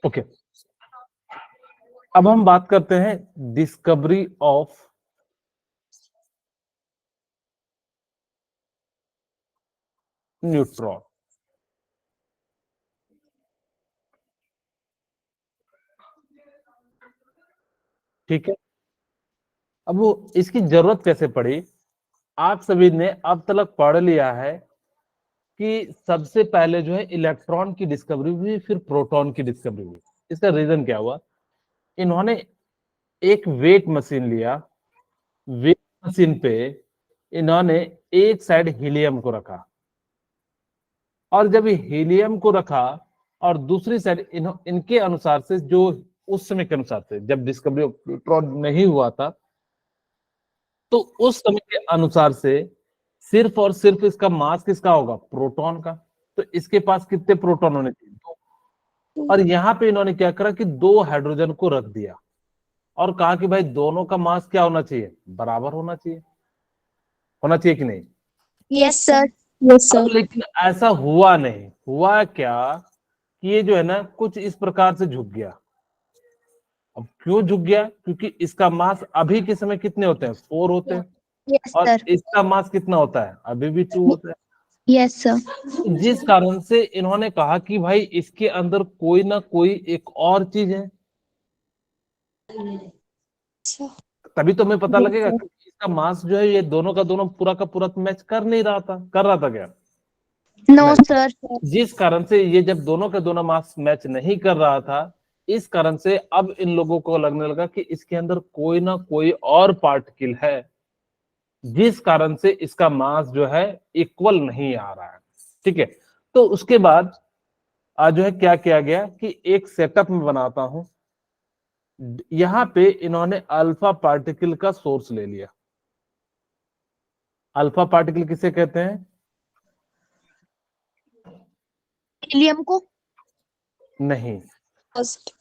Okay, अब हम बात करते हैं डिस्कवरी ऑफ न्यूट्रॉन। ठीक है, अब वो इसकी जरूरत कैसे पड़ी? आप सभी ने अब तक पढ़ लिया है कि सबसे पहले जो है इलेक्ट्रॉन की डिस्कवरी हुई, फिर प्रोटॉन की डिस्कवरी हुई। इसका रीजन क्या हुआ? इन्होंने एक वेट मशीन लिया, वेट मशीन पे इन्होंने एक साइड हीलियम को रखा, और जब हीलियम को रखा और दूसरी साइड इनके अनुसार से, जो उस समय के अनुसार से जब डिस्कवरी ऑफ न्यूट्रॉन नहीं हुआ था, तो उस समय के अनुसार से सिर्फ और सिर्फ इसका मास किसका होगा? प्रोटॉन का। तो इसके पास कितने प्रोटॉन होने चाहिए? दो। और यहाँ पे इन्होंने क्या करा कि दो हाइड्रोजन को रख दिया और कहा कि भाई दोनों का मास क्या होना चाहिए? बराबर होना चाहिए। होना चाहिए कि नहीं? यस सर, यस अब सर। लेकिन ऐसा हुआ नहीं। हुआ क्या कि ये जो है ना कुछ इस प्रकार से झुक गया। अब क्यों झुक गया? क्योंकि इसका मास अभी के समय कितने होते हैं? 4 होते हैं, यस और सर, इसका मास कितना होता है? अभी भी 2 होता है। Yes sir. तो जिस कारण से इन्होंने कहा कि भाई इसके अंदर कोई ना कोई एक और चीज है, तभी तो हमें पता लगेगा। क्योंकि इसका मास जो है ये दोनों का दोनों पूरा का पूरा मैच कर नहीं रहा था। कर रहा था क्या? नो नहीं। सर। जिस कारण से ये जब दोनों का दोनों मास मैच नहीं कर रहा था, इस कारण से अब इन लोगों को लगने लगा कि इसके अंदर कोई ना कोई और पार्टिकल है, जिस कारण से इसका मास जो है इक्वल नहीं आ रहा है। ठीक है, तो उसके बाद आज जो है क्या किया गया कि एक सेटअप में बनाता हूं। यहां पे इन्होंने अल्फा पार्टिकल का सोर्स ले लिया। अल्फा पार्टिकल किसे कहते हैं? हीलियम को। नहीं, फर्स्ट।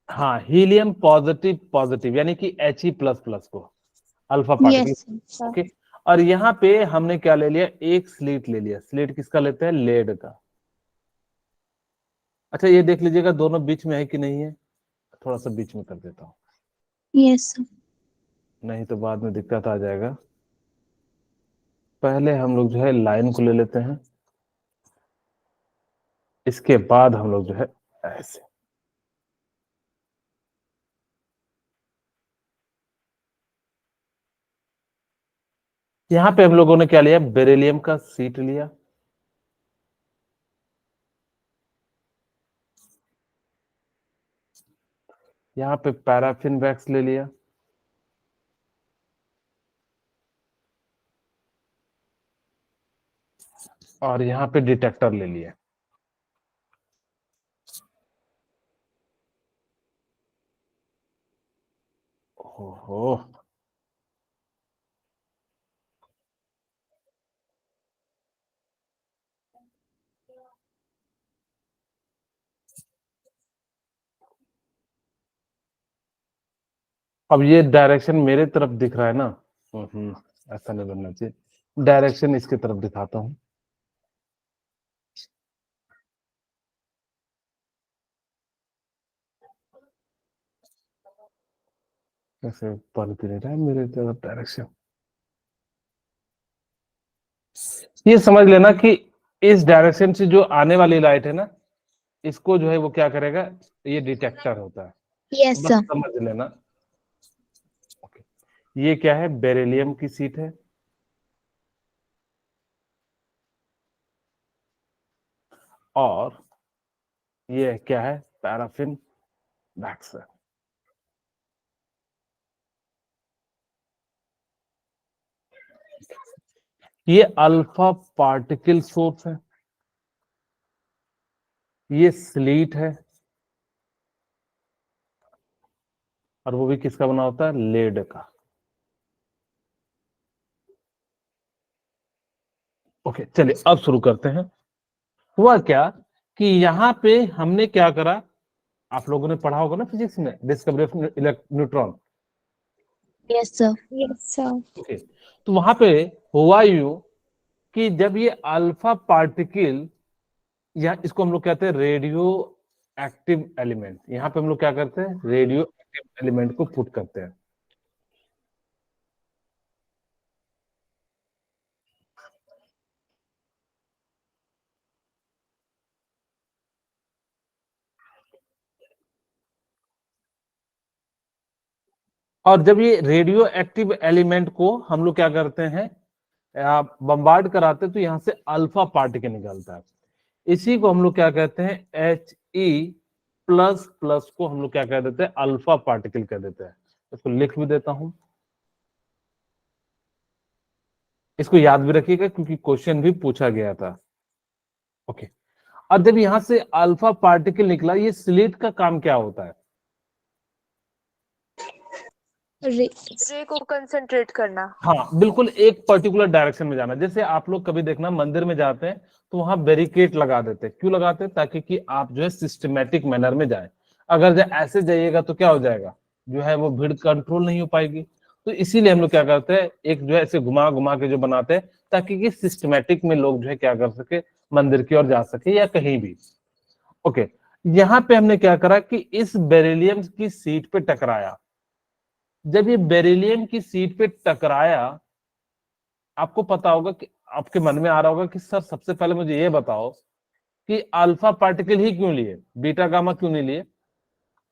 हाँ, हीलियम पॉजिटिव पॉजिटिव यानी कि He++ को alpha particle. Yes sir. Okay, और यहाँ पे हमने क्या ले लिया? एक स्लीट ले लिया। स्लीट किसका लेते हैं? लेड का। अच्छा, ये देख लीजिएगा दोनों बीच में है कि नहीं है। थोड़ा सा बीच में कर देता हूँ, यस सर। नहीं तो बाद में दिक्कत आ जाएगा। पहले हम लोग जो है लाइन को ले लेते हैं, इसके बाद हम लोग जो है ऐसे। यहाँ पे हम लोगों ने क्या लिया? बेरिलियम का सीट लिया। यहाँ पे पैराफिन वैक्स ले लिया। और यहाँ पे डिटेक्टर ले लिया। ओहो, अब ये डायरेक्शन मेरे तरफ दिख रहा है ना। ऐसा नहीं बनना चाहिए। डायरेक्शन इसकी तरफ दिखाता हूँ। ऐसे बन भी नहीं रहा है मेरे तरफ डायरेक्शन। ये समझ लेना कि इस डायरेक्शन से जो आने वाली लाइट है ना, इसको जो है वो क्या करेगा? ये डिटेक्टर होता है। यस बस सर। समझ लेना। ओके, ये क्या है? बेरिलियम की सीट है। और ये क्या है? पैराफिन वैक्स है। ये अल्फा पार्टिकल सोर्स है। ये स्लीट है, और वो भी किसका बना होता है? लेड का। ओके, चलिए अब शुरू करते हैं। हुआ क्या कि यहाँ पे हमने क्या करा? आप लोगों ने पढ़ा होगा ना फिजिक्स में, discovery of neutron. Yes sir, yes sir. Okay, तो वहां पे हुआ यूं कि जब ये अल्फा पार्टिकल, या इसको हम लोग कहते हैं रेडियो एक्टिव एलिमेंट, यहाँ पे हम लोग क्या करते हैं, रेडियो एक्टिव एलिमेंट को पुट करते हैं। और जब ये रेडियो एक्टिव एलिमेंट को हम लोग क्या करते हैं, बम्बार्ड कराते हैं, तो यहाँ से अल्फा पार्टिकल निकलता है। इसी को हम लोग क्या कहते हैं, He प्लस प्लस को हम लोग क्या कह देते हैं, अल्फा पार्टिकल कह देते हैं। इसको लिख भी देता हूं, इसको याद भी रखिएगा क्योंकि क्वेश्चन भी पूछा गया था। ओके, अब जब यहां से अल्फा पार्टिकल निकला, ये स्लिट का काम क्या होता है, रे को कंसंट्रेट करना। हाँ बिल्कुल, एक पर्टिकुलर डायरेक्शन में जाना। जैसे आप लोग कभी देखना मंदिर में जाते हैं तो वहां बैरिकेड लगा देते हैं, क्यों लगाते हैं, ताकि कि आप जो है सिस्टमेटिक मैनर में जाए। अगर जो ऐसे जाइएगा तो क्या हो जाएगा, जो है वो भीड़ कंट्रोल नहीं हो पाएगी। तो इसीलिए हम लोग क्या करते हैं, एक जो है ऐसे घुमा घुमा के जो बनाते हैं, ताकि कि सिस्टमेटिक में लोग जो है क्या कर सके, मंदिर की ओर जा सके या कहीं भी। ओके, यहाँ पे हमने क्या करा कि इस बेरिलियम की सीट पे टकराया। जब ये बेरिलियम की सीट पे टकराया, आपको पता होगा कि आपके मन में आ रहा होगा कि सर सबसे पहले मुझे ये बताओ कि अल्फा पार्टिकल ही क्यों लिए, बीटा गामा क्यों नहीं लिए।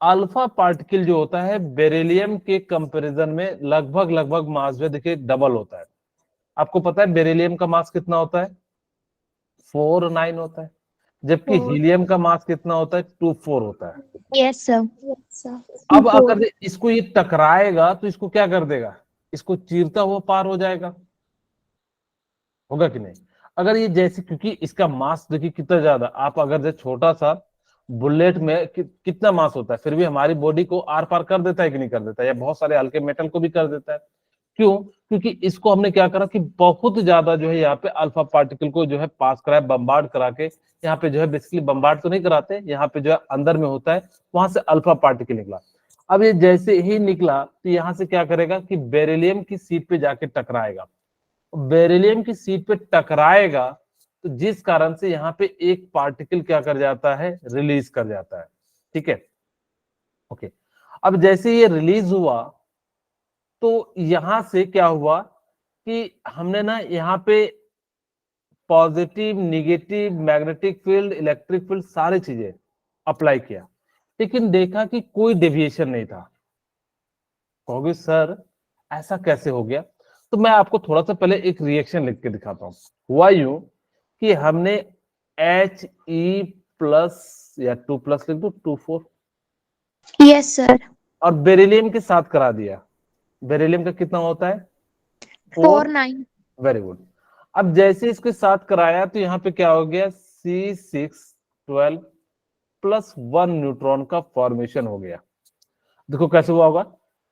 अल्फा पार्टिकल जो होता है बेरिलियम के कंपैरिजन में लगभग लगभग मास जो देखिए डबल होता है। आपको पता है बेरिलियम का मास कितना होता है, 4.9 होता है, जबकि हीलियम का मास कितना होता है, 2.4 होता है। Yes sir. अब अगर इसको ये टकराएगा तो इसको क्या कर देगा, इसको चीरता हुआ पार हो जाएगा, होगा कि नहीं। अगर ये जैसे, क्योंकि इसका मास देखिए कितना ज्यादा, आप अगर जो छोटा सा बुलेट में कितना मास होता है, फिर भी हमारी बॉडी को आर पार कर देता है कि नहीं कर देता है, या बहुत सारे हल्के मेटल को भी कर देता है। क्यों, क्योंकि इसको हमने क्या करा कि बहुत ज्यादा जो है यहाँ पे अल्फा पार्टिकल को जो है पास करा है, बम्बार्ड करा के। यहाँ पे जो है बेसिकली बम्बार्ड तो नहीं कराते, यहाँ पे जो है अंदर में होता है, वहां से अल्फा पार्टिकल निकला। अब ये जैसे ही निकला तो यहाँ से क्या करेगा कि बेरिलियम की सीट पे जाके टकराएगा। बेरिलियम की सीट पे टकराएगा तो जिस कारण से यहाँ पे एक पार्टिकल क्या कर जाता है, रिलीज कर जाता है। ठीक है, ओके। अब जैसे ये रिलीज हुआ तो यहां से क्या हुआ कि हमने ना यहाँ पे positive negative magnetic field electric field सारी चीजें अप्लाई किया, लेकिन देखा कि कोई डेविएशन नहीं था। कहोगे सर ऐसा कैसे हो गया, तो मैं आपको थोड़ा सा पहले एक रिएक्शन लिख के दिखाता हूँ। हुआ यूं कि हमने He प्लस या 2 प्लस लिख दो, 2,4, यस सर। और बेरिलियम के साथ करा दिया। बेरिलियम का कितना होता है, 4.9। Very good. अब जैसे इसके साथ कराया तो यहाँ पे क्या हो गया, C612 प्लस 1 न्यूट्रॉन का फॉर्मेशन हो गया। देखो कैसे हुआ होगा,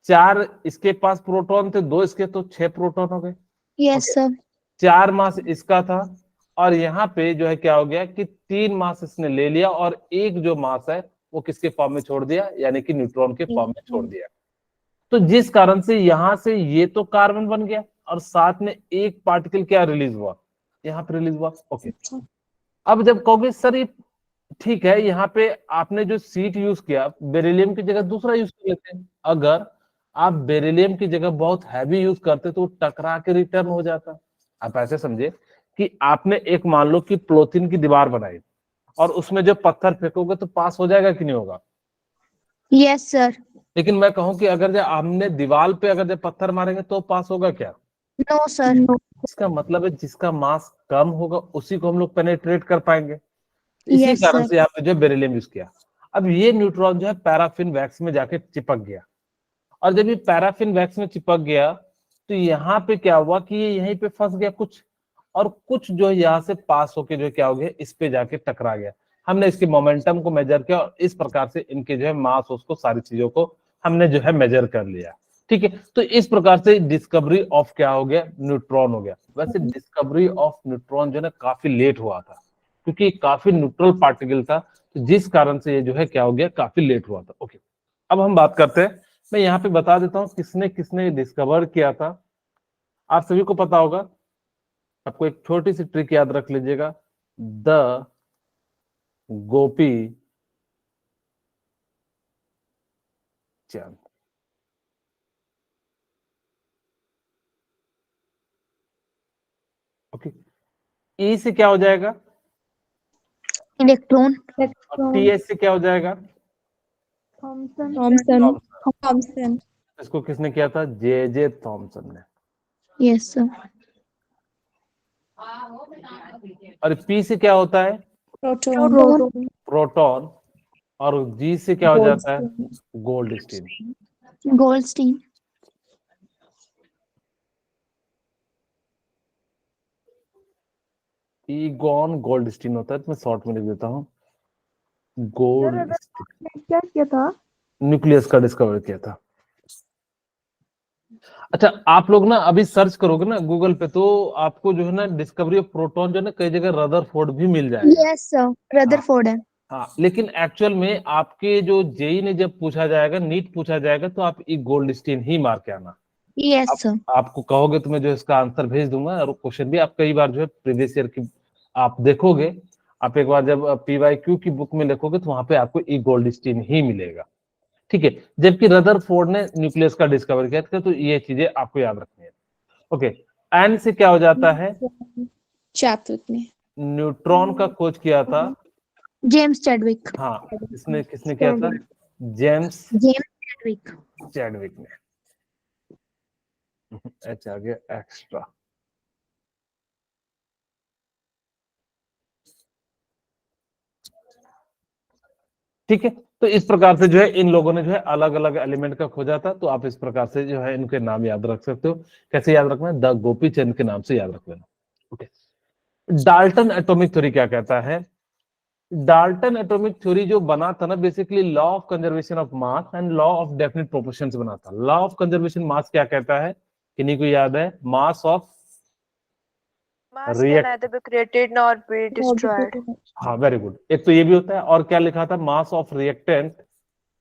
4 इसके पास प्रोटॉन थे, 2 इसके, तो 6 प्रोटॉन हो गए। Yes sir. 4 मास इसका था, और यहाँ पे जो है क्या हो गया कि 3 मास इसने ले लिया, और एक जो मास है वो किसके फॉर्म में छोड़ दिया, यानी कि न्यूट्रॉन के फॉर्म में छोड़ दिया। तो जिस कारण से यहां से ये तो कार्बन बन गया, और साथ में एक पार्टिकल क्या रिलीज हुआ, यहाँ पे रिलीज हुआ। ओके, अब जब कहोगे सर ये ठीक है, यहाँ पे आपने जो सीट यूज किया, बेरिलियम की जगह दूसरा यूज कर लेते हैं। अगर आप बेरिलियम की जगह बहुत हैवी यूज करते तो टकरा के रिटर्न हो जाता। आप ऐसे समझे कि आपने एक मान लो कि प्लोथिन की दीवार बनाई, और उसमें जो पत्थर फेंकोगे तो पास हो जाएगा कि नहीं होगा। Yes sir. लेकिन मैं कहूं कि अगर जब हमने दीवार पे अगर जब पत्थर मारेंगे तो पास होगा क्या, नो सर। इसका मतलब है जिसका मास कम होगा उसी को हम लोग पेनेट्रेट कर पाएंगे। इसी यस कारण सर। से यहाँ पे जो बेरिलियम यूज किया। अब ये न्यूट्रॉन जो है पैराफिन वैक्स में जाके चिपक गया, और जब ये पैराफिन वैक्स में चिपक गया तो यहाँ पे क्या हुआ कि ये यहीं पे फंस गया कुछ, और कुछ जो है यहाँ से पास होके जो क्या हो गया, इस पे जाके टकरा गया। हमने इसके मोमेंटम को मेजर किया, और इस प्रकार से इनके जो है मास उसको सारी चीजों को हमने जो है मेजर कर लिया। ठीक है, तो इस प्रकार से डिस्कवरी ऑफ क्या हो गया, न्यूट्रॉन हो गया। वैसे डिस्कवरी ऑफ न्यूट्रॉन जो है ना काफी लेट हुआ था, क्योंकि काफी न्यूट्रल पार्टिकल था, तो जिस कारण से ये जो है क्या हो गया, काफी लेट हुआ था। ओके, अब हम बात करते हैं, मैं यहाँ पे बता देता हूँ किसने किसने डिस्कवर किया था। आप सभी को पता होगा, आपको एक छोटी सी ट्रिक याद रख लीजिएगा, द गोपी चलो, ओके। ई से क्या हो जाएगा? इलेक्ट्रॉन। टीएच से क्या हो जाएगा? थॉमसन। थॉमसन। थॉमसन। इसको किसने किया था? जे थॉमसन ने। Yes sir. और पी से क्या होता है? प्रोटॉन। प्रोटॉन। और जी से क्या हो जाता है? गोल्डस्टीन। गोल्डस्टीन। ईगॉन गोल्डस्टीन होता है, तो मैं शॉर्ट में लिख देता हूँ गोल्डस्टीन। क्या किया था? न्यूक्लियस का डिस्कवर किया था। अच्छा, आप लोग ना अभी सर्च करोगे ना गूगल पे, तो आपको जो है ना डिस्कवरी ऑफ प्रोटॉन जो है ना कई जगह रदरफोर्ड भी मिल जाएगा। यस सर, रदरफोर्ड है। हाँ, लेकिन एक्चुअल में आपके जो जेई ने जब पूछा जाएगा, नीट पूछा जाएगा, तो आप ई गोल्डस्टीन ही मार के आना। Yes sir. आपको कहोगे तो मैं जो इसका आंसर भेज दूंगा, और क्वेश्चन भी आप कई बार जो है प्रीवियस ईयर की आप देखोगे। आप एक बार जब पीवाईक्यू की बुक में लिखोगे तो वहां पे आपको ई गोल्डस्टीन ही मिलेगा, ठीक है। जबकि रदरफोर्ड ने न्यूक्लियस का डिस्कवर किया था, तो ये चीजें आपको याद रखनी है। ओके, एन से क्या हो जाता है? चैडविक ने। न्यूट्रॉन का खोज किया था। James Chadwick. हाँ, इसने किसने किया था? James James Chadwick. चैडविक ने। एच आ गया एक्स्ट्रा। ठीक है, तो इस प्रकार से जो है इन लोगों ने जो है अलग अलग एलिमेंट का खोजा था, तो आप इस प्रकार से जो है इनके नाम याद रख सकते हो। कैसे याद रखना है? द गोपी चंद के नाम से याद रख लेना। ओके, डाल्टन एटॉमिक थ्योरी क्या कहता है? डाल्टन एटॉमिक थ्योरी जो बना था ना, basically law of conservation of mass and law of definite proportions बना था। लॉ ऑफ कंजर्वेशन मास क्या कहता है? किन्हीं को याद है? Mass of Mass can react. neither be created nor be destroyed. हाँ, वेरी गुड। एक तो ये भी होता है, और क्या लिखा था? Mass of reactant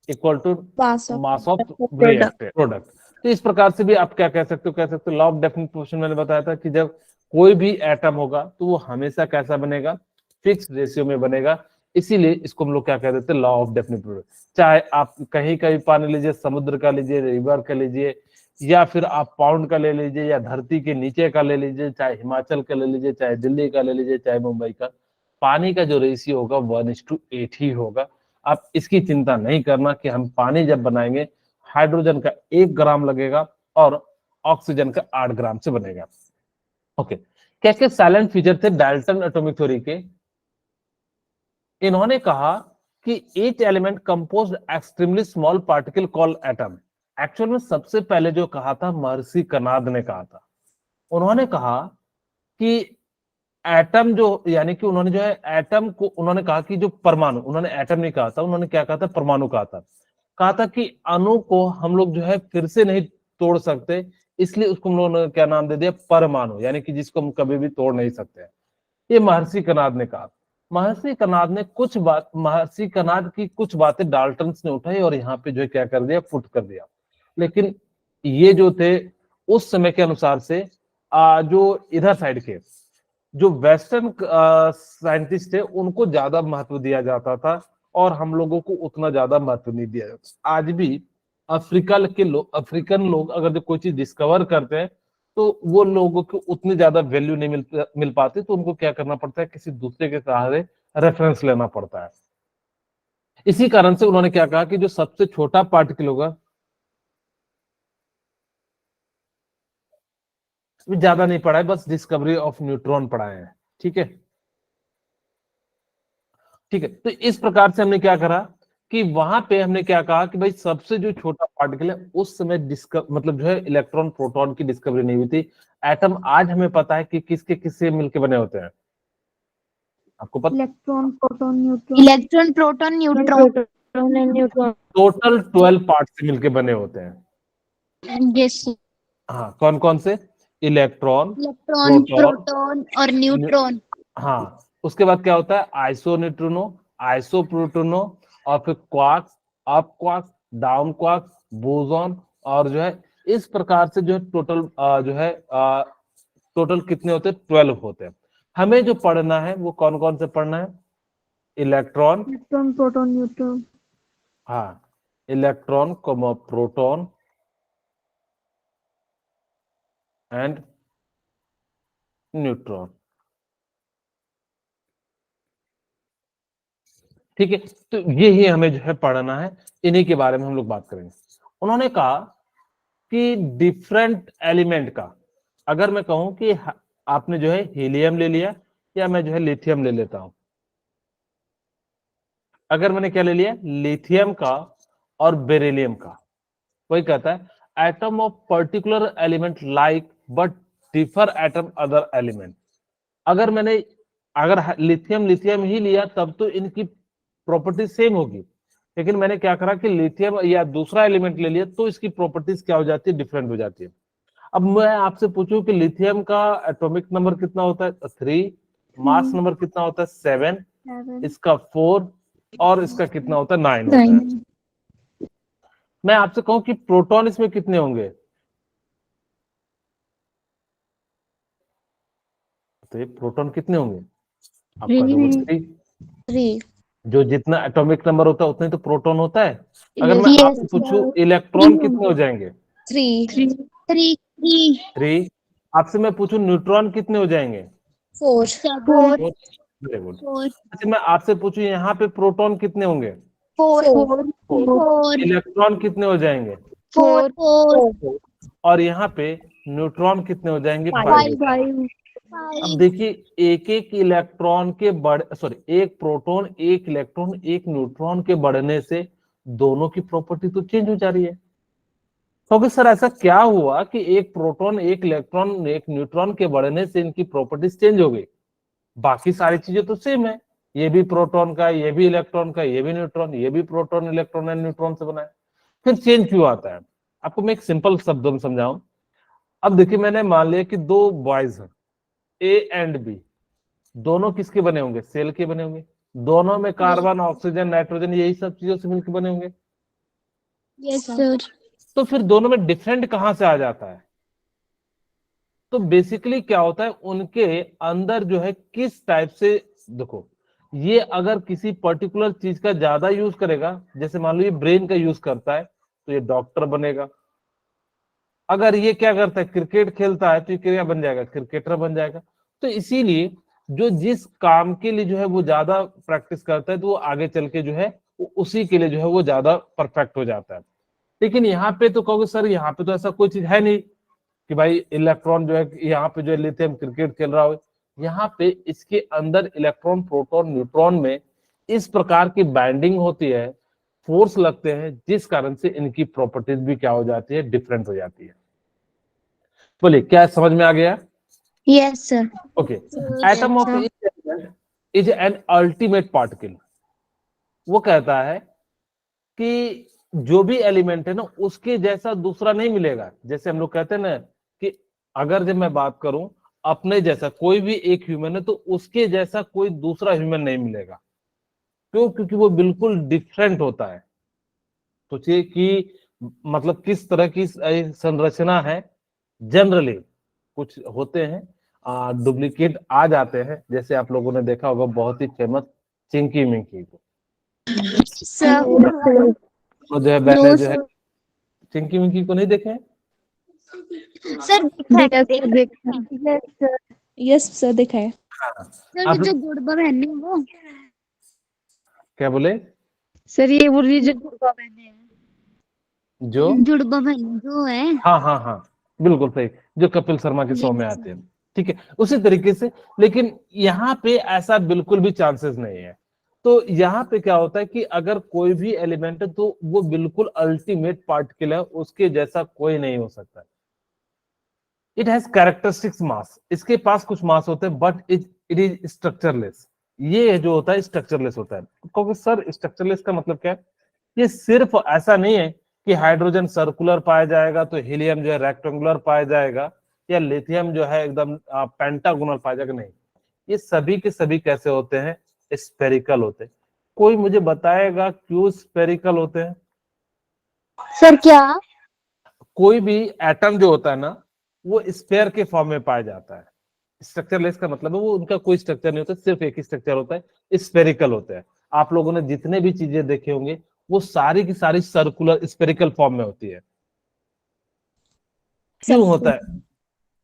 equal to mass of reactant product. तो इस प्रकार से भी आप क्या कह सकते हो? कह सकते हो लॉ ऑफ डेफिनेट प्रोपोर्शन। मैंने बताया था कि जब कोई भी एटम होगा तो वो हमेशा कैसा बनेगा? फिक्स रेशियो में बनेगा। इसीलिए इसको हम लोग क्या कह देते हैं? Law of definite proportion. चाहे आप कहीं का भी पानी लीजिए, समुद्र का लीजिए, रिवर का लीजिए, या फिर आप पाउंड का ले लीजिए, या धरती के नीचे का ले लीजिए, चाहे हिमाचल का ले लीजिए, चाहे दिल्ली का ले लीजिए, चाहे मुंबई का, पानी का जो रेशियो होगा 1:8 ही होगा। आप इसकी चिंता नहीं करना कि हम पानी जब बनाएंगे हाइड्रोजन का 1 ग्राम लगेगा और ऑक्सीजन का 8 ग्राम से बनेगा। ओके, क्या क्या साइलेंट फीचर थे डाल्टन एटॉमिक थ्योरी के? इन्होंने कहा कि each element composed extremely small particle called atom. Actual में सबसे पहले जो कहा था महर्षि कनाद ने कहा था। उन्होंने कहा कि एटम जो, यानी कि उन्होंने जो है एटम को, उन्होंने कहा कि जो परमाणु, उन्होंने एटम नहीं कहा था, उन्होंने क्या कहा था? परमाणु कहा था। कहा था कि अणु को हम लोग जो है फिर से नहीं तोड़ सकते, इसलिए उसको हम लोगों ने क्या नाम दे दिया? परमाणु, यानी कि जिसको हम कभी भी तोड़ नहीं सकते। ये महर्षि कनाद ने कहा। महर्षि कनाद ने कुछ बात, महर्षि कनाद की कुछ बातें डाल्टन ने उठाई और यहाँ पे जो है क्या कर दिया? पुट कर दिया। लेकिन ये जो थे उस समय के अनुसार से जो इधर साइड के जो वेस्टर्न साइंटिस्ट थे उनको ज्यादा महत्व दिया जाता था, और हम लोगों को उतना ज्यादा महत्व नहीं दिया जाता। आज भी अफ्रीकन लोग अगर जो कोई चीज डिस्कवर करते हैं, तो वो लोगों को उतनी ज्यादा वैल्यू नहीं मिल पाती, तो उनको क्या करना पड़ता है? किसी दूसरे के सहारे रेफरेंस लेना पड़ता है। इसी कारण से उन्होंने क्या कहा कि जो सबसे छोटा पार्टिकल होगा, ज्यादा नहीं पढ़ा है, बस डिस्कवरी ऑफ न्यूट्रॉन पढ़ाए हैं, ठीक है। ठीक है, तो इस प्रकार से हमने क्या करा कि वहां पे हमने क्या कहा कि भाई सबसे जो छोटा पार्टिकल है उस समय मतलब जो है इलेक्ट्रॉन प्रोटॉन की डिस्कवरी नहीं हुई थी। एटम आज हमें पता है कि किसके किससे मिलके बने होते हैं, आपको पता? Electron, proton, neutron. Electron, proton, neutron. Total 12 part से मिलके बने होते हैं। यस। हाँ, कौन कौन से? इलेक्ट्रॉन, इलेक्ट्रॉन, प्रोटॉन, प्रोटॉन और न्यूट्रॉन। हाँ, उसके बाद क्या होता है? आइसो न्यूट्रिनो, आइसो प्रोटोनो, और फिर quarks, up quarks, down quarks, boson, और जो है इस प्रकार से जो है टोटल जो है टोटल कितने होते हैं? 12 होते हैं। हमें जो पढ़ना है वो कौन कौन से पढ़ना है? Electron, electron, proton, neutron. हाँ, इलेक्ट्रॉन, प्रोटॉन एंड न्यूट्रॉन। ठीक है, तो ये ही हमें जो है पढ़ना है, इन्हीं के बारे में हम लोग बात करेंगे। उन्होंने कहा कि डिफरेंट एलिमेंट का, अगर मैं कहूं कि आपने जो है हीलियम ले लिया या मैं जो है लिथियम ले लेता हूं, अगर मैंने क्या ले लिया, लिथियम का और बेरिलियम का, वही कहता है atom of particular element like but differ atom other element. अगर लिथियम लिथियम ही लिया तब तो इनकी प्रॉपर्टी सेम होगी, लेकिन मैंने क्या करा कि लिथियम या दूसरा एलिमेंट ले लिया तो इसकी प्रॉपर्टीज क्या हो जाती है, डिफरेंट हो जाती है। अब मैं आपसे पूछूं कि लिथियम का एटॉमिक नंबर कितना होता है, 3, मास नंबर कितना होता है, 7, इसका 4 और इसका कितना होता है, 9 होता है। मैं आपसे कहूं कि प्रोटॉन इसमें कितने होंगे, तो ये प्रोटॉन कितने होंगे आपका, जो 3, जो जितना एटॉमिक नंबर होता है उतना ही तो प्रोटॉन होता है। अगर मैं आपसे पूछूं इलेक्ट्रॉन कितने हो जाएंगे, 3। आपसे मैं पूछूं न्यूट्रॉन कितने हो जाएंगे, 4 वेरी गुड। अच्छा मैं आपसे पूछूं यहाँ पे प्रोटॉन कितने होंगे, 4 इलेक्ट्रॉन कितने हो जाएंगे, 4 और यहाँ पे न्यूट्रॉन कितने हो जाएंगे, 5। अब देखिए एक एक इलेक्ट्रॉन के एक प्रोटॉन, एक इलेक्ट्रॉन, एक न्यूट्रॉन के बढ़ने से दोनों की प्रॉपर्टी तो चेंज हो जा रही है। क्योंकि सर ऐसा क्या हुआ कि एक प्रोटॉन, एक इलेक्ट्रॉन, एक न्यूट्रॉन के बढ़ने से इनकी प्रॉपर्टीज चेंज हो गई, बाकी सारी चीजें तो सेम है, ये भी प्रोटॉन का, ये भी इलेक्ट्रॉन का, ये भी न्यूट्रॉन, ये भी प्रोटॉन इलेक्ट्रॉन एंड न्यूट्रॉन से बना है, फिर चेंज क्यों आता है? आपको मैं एक सिंपल शब्दों में समझाऊं। अब देखिए मैंने मान लिया कि 2 बॉयज हैं, ए एंड बी, दोनों किसके बने होंगे, सेल के बने होंगे, दोनों में कार्बन, ऑक्सीजन, नाइट्रोजन यही सब चीजों से मिलकर बने होंगे। Yes sir. तो फिर दोनों में डिफरेंट कहां से आ जाता है? तो बेसिकली क्या होता है, उनके अंदर जो है किस टाइप से, देखो ये अगर किसी पर्टिकुलर चीज का ज्यादा यूज करेगा, जैसे मान लो ये ब्रेन का यूज करता है तो ये डॉक्टर बनेगा, अगर ये क्या करता है, क्रिकेट खेलता है तो ये क्या बन जाएगा, क्रिकेटर बन जाएगा। तो इसीलिए जो जिस काम के लिए जो है वो ज्यादा प्रैक्टिस करता है तो वो आगे चल के जो है उसी के लिए जो है वो ज्यादा परफेक्ट हो जाता है। लेकिन यहाँ पे तो कहोगे सर यहाँ पे तो ऐसा कोई चीज है नहीं कि भाई इलेक्ट्रॉन जो है यहाँ पे जो है लिथियम क्रिकेट खेल रहा हो, यहाँ पे इसके अंदर इलेक्ट्रॉन, प्रोटॉन, न्यूट्रॉन में इस प्रकार की बाइंडिंग होती है, फोर्स लगते हैं, जिस कारण से इनकी प्रॉपर्टीज भी क्या हो जाती है, डिफरेंट हो जाती है। बोलिए क्या समझ में आ गया? Yes sir. Okay, atom of each element is an ultimate particle. वो कहता है कि जो भी एलिमेंट है ना उसके जैसा दूसरा नहीं मिलेगा। जैसे हम लोग कहते हैं ना कि अगर जब मैं बात करूं अपने जैसा कोई भी एक ह्यूमन है तो उसके जैसा कोई दूसरा ह्यूमन नहीं मिलेगा। क्यों? क्योंकि वो बिल्कुल डिफरेंट होता है। सोचिए कि मतलब किस तरह की संरचना है। जनरली कुछ होते हैं डुप्लीकेट आ जाते हैं, जैसे आप लोगों ने देखा होगा बहुत ही फेमस चिंकी मिंकी को, सर तो जो है मैंने जो है चिंकी मिंकी को नहीं देखे हैं? सर यस सर देखा है। सर जो गुड़बा बहन है वो, क्या बोले? सर ये वो जो गुड़बा बहन है, जो जुड़बा बहन जो है, हाँ हाँ हाँ बिल्कुल सही, जो कपिल शर्मा के शो में आते हैं, ठीक है उसी तरीके से। लेकिन यहाँ पे ऐसा बिल्कुल भी चांसेस नहीं है। तो यहाँ पे क्या होता है कि अगर कोई भी एलिमेंट है तो वो बिल्कुल अल्टीमेट पार्टिकल है, उसके जैसा कोई नहीं हो सकता। इट हैज कैरेक्टरिस्टिक्स मास, इसके पास कुछ मास होते हैं, बट इट इज स्ट्रक्चरलेस। ये जो होता है स्ट्रक्चरलेस होता है। क्योंकि सर स्ट्रक्चरलेस का मतलब क्या है? ये सिर्फ ऐसा नहीं है कि हाइड्रोजन सर्कुलर पाया जाएगा तो हीलियम जो है रेक्टेंगुलर पाया जाएगा, या लिथियम जो है एकदम पेंटागोनल पाया जाएगा, नहीं। ये सभी के सभी कैसे होते हैं? स्फेरिकल होते हैं। कोई मुझे बताएगा क्यों स्फेरिकल होते हैं? सर क्या? कोई भी एटम जो होता है ना वो स्फेयर के फॉर्म में पाया जाता है। स्ट्रक्चरलेस का मतलब है वो उनका कोई स्ट्रक्चर नहीं होता, सिर्फ एक ही स्ट्रक्चर होता है, स्फेरिकल होता है। आप लोगों ने जितने भी चीजें देखे होंगे वो सारी की सारी सर्कुलर स्फेरिकल फॉर्म में होती है। क्यों होता है?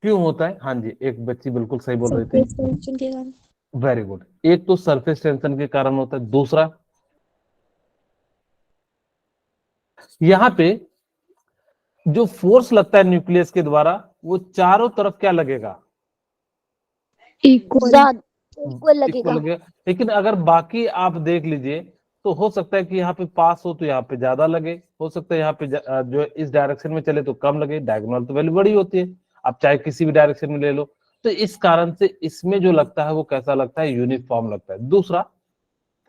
क्यों होता है? हाँ जी, एक बच्ची बिल्कुल सही बोल रही थी। सरफेस टेंशन के कारण। Very good. एक तो सरफेस टेंशन के कारण होता है, दूसरा यहाँ पे जो फोर्स लगता है न्यूक्लियस के द्वारा वो चारों तरफ क्या लगेगा? इक्वल। इक्वल लगेगा। इक्वल लगेगा। लेकिन अगर बाकी आप देख लीजिए तो हो सकता है कि यहाँ पे पास हो तो यहाँ पे ज्यादा लगे, हो सकता है यहाँ पे जो इस डायरेक्शन में चले तो कम लगे। डायगोनल तो वैल्यू बड़ी होती है, आप चाहे किसी भी डायरेक्शन में ले लो। तो इस कारण से इसमें जो लगता है वो कैसा लगता है? यूनिफॉर्म लगता है। दूसरा,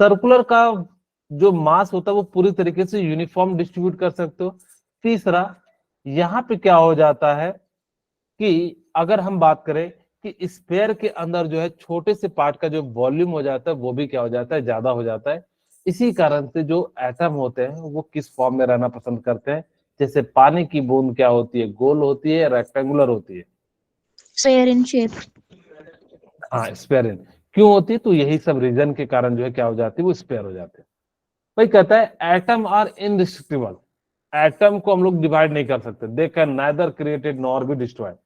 सर्कुलर का जो मास होता है वो पूरी तरीके से यूनिफॉर्म डिस्ट्रीब्यूट कर सकते हो। तीसरा, यहाँ पे क्या हो जाता है कि अगर हम बात करें कि स्फीयर के अंदर जो है छोटे से पार्ट का जो वॉल्यूम हो जाता है वो भी क्या हो जाता है? ज्यादा हो जाता है। इसी कारण से जो एटम होते हैं वो किस फॉर्म में रहना पसंद करते हैं? जैसे पानी की बूंद क्या होती है? गोल होती है, रेक्टेंगुलर होती है? Sphere in shape. हाँ, स्फीयर इन। क्यों होती है? तो यही सब रीजन के कारण जो है क्या हो जाती है? वो स्फीयर हो जाते हैं। भाई कहता है एटम आर इनडिस्ट्रक्टिबल। एटम को हम लोग डिवाइड नहीं कर सकते। They can neither created nor be destroyed.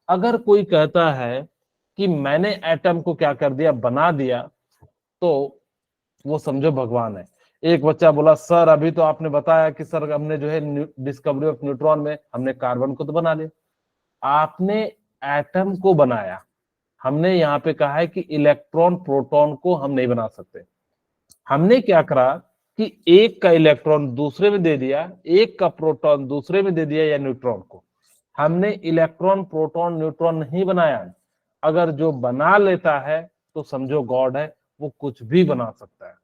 अगर कोई कहता है कि मैंने एटम को क्या कर दिया? बना दिया, तो वो समझो भगवान है। एक बच्चा बोला सर अभी तो आपने बताया कि सर हमने जो है डिस्कवरी ऑफ न्यूट्रॉन में हमने कार्बन को तो बना लिया। आपने एटम को बनाया, हमने यहाँ पे कहा है कि इलेक्ट्रॉन प्रोटॉन को हम नहीं बना सकते। हमने क्या करा कि एक का इलेक्ट्रॉन दूसरे में दे दिया, एक का प्रोटॉन दूसरे में दे दिया, या न्यूट्रॉन को। हमने इलेक्ट्रॉन प्रोटॉन न्यूट्रॉन नहीं बनाया। अगर जो बना लेता है तो समझो गॉड है, वो कुछ भी बना सकता है।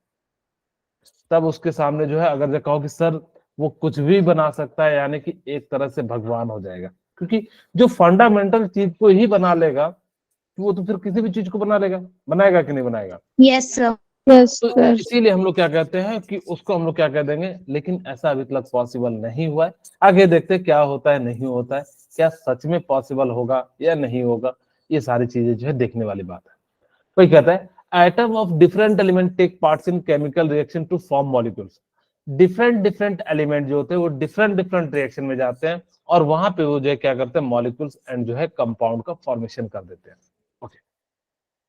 तब उसके सामने जो है अगर जो कहो कि सर वो कुछ भी बना सकता है, यानी कि एक तरह से भगवान हो जाएगा। क्योंकि जो फंडामेंटल चीज को ही बना लेगा वो तो फिर किसी भी चीज को बना लेगा। बनाएगा कि नहीं बनाएगा? Yes sir. यस तो सर। इसीलिए हम लोग क्या कहते हैं कि उसको हम लोग क्या कह देंगे। लेकिन ऐसा अभी तक पॉसिबल नहीं हुआ है। आगे देखते हैं क्या होता है, नहीं होता है, क्या सच में पॉसिबल होगा या नहीं होगा। ये सारी चीजें जो है देखने वाली बात है। कोई कहता है atom of different element take parts in chemical reaction to form molecules. Different different element जो होते हैं वो डिफरेंट डिफरेंट रिएक्शन में जाते हैं और वहां पे वो जो है क्या करते हैं? मॉलिक्यूल्स एंड जो है कंपाउंड का फॉर्मेशन कर देते हैं। ओके,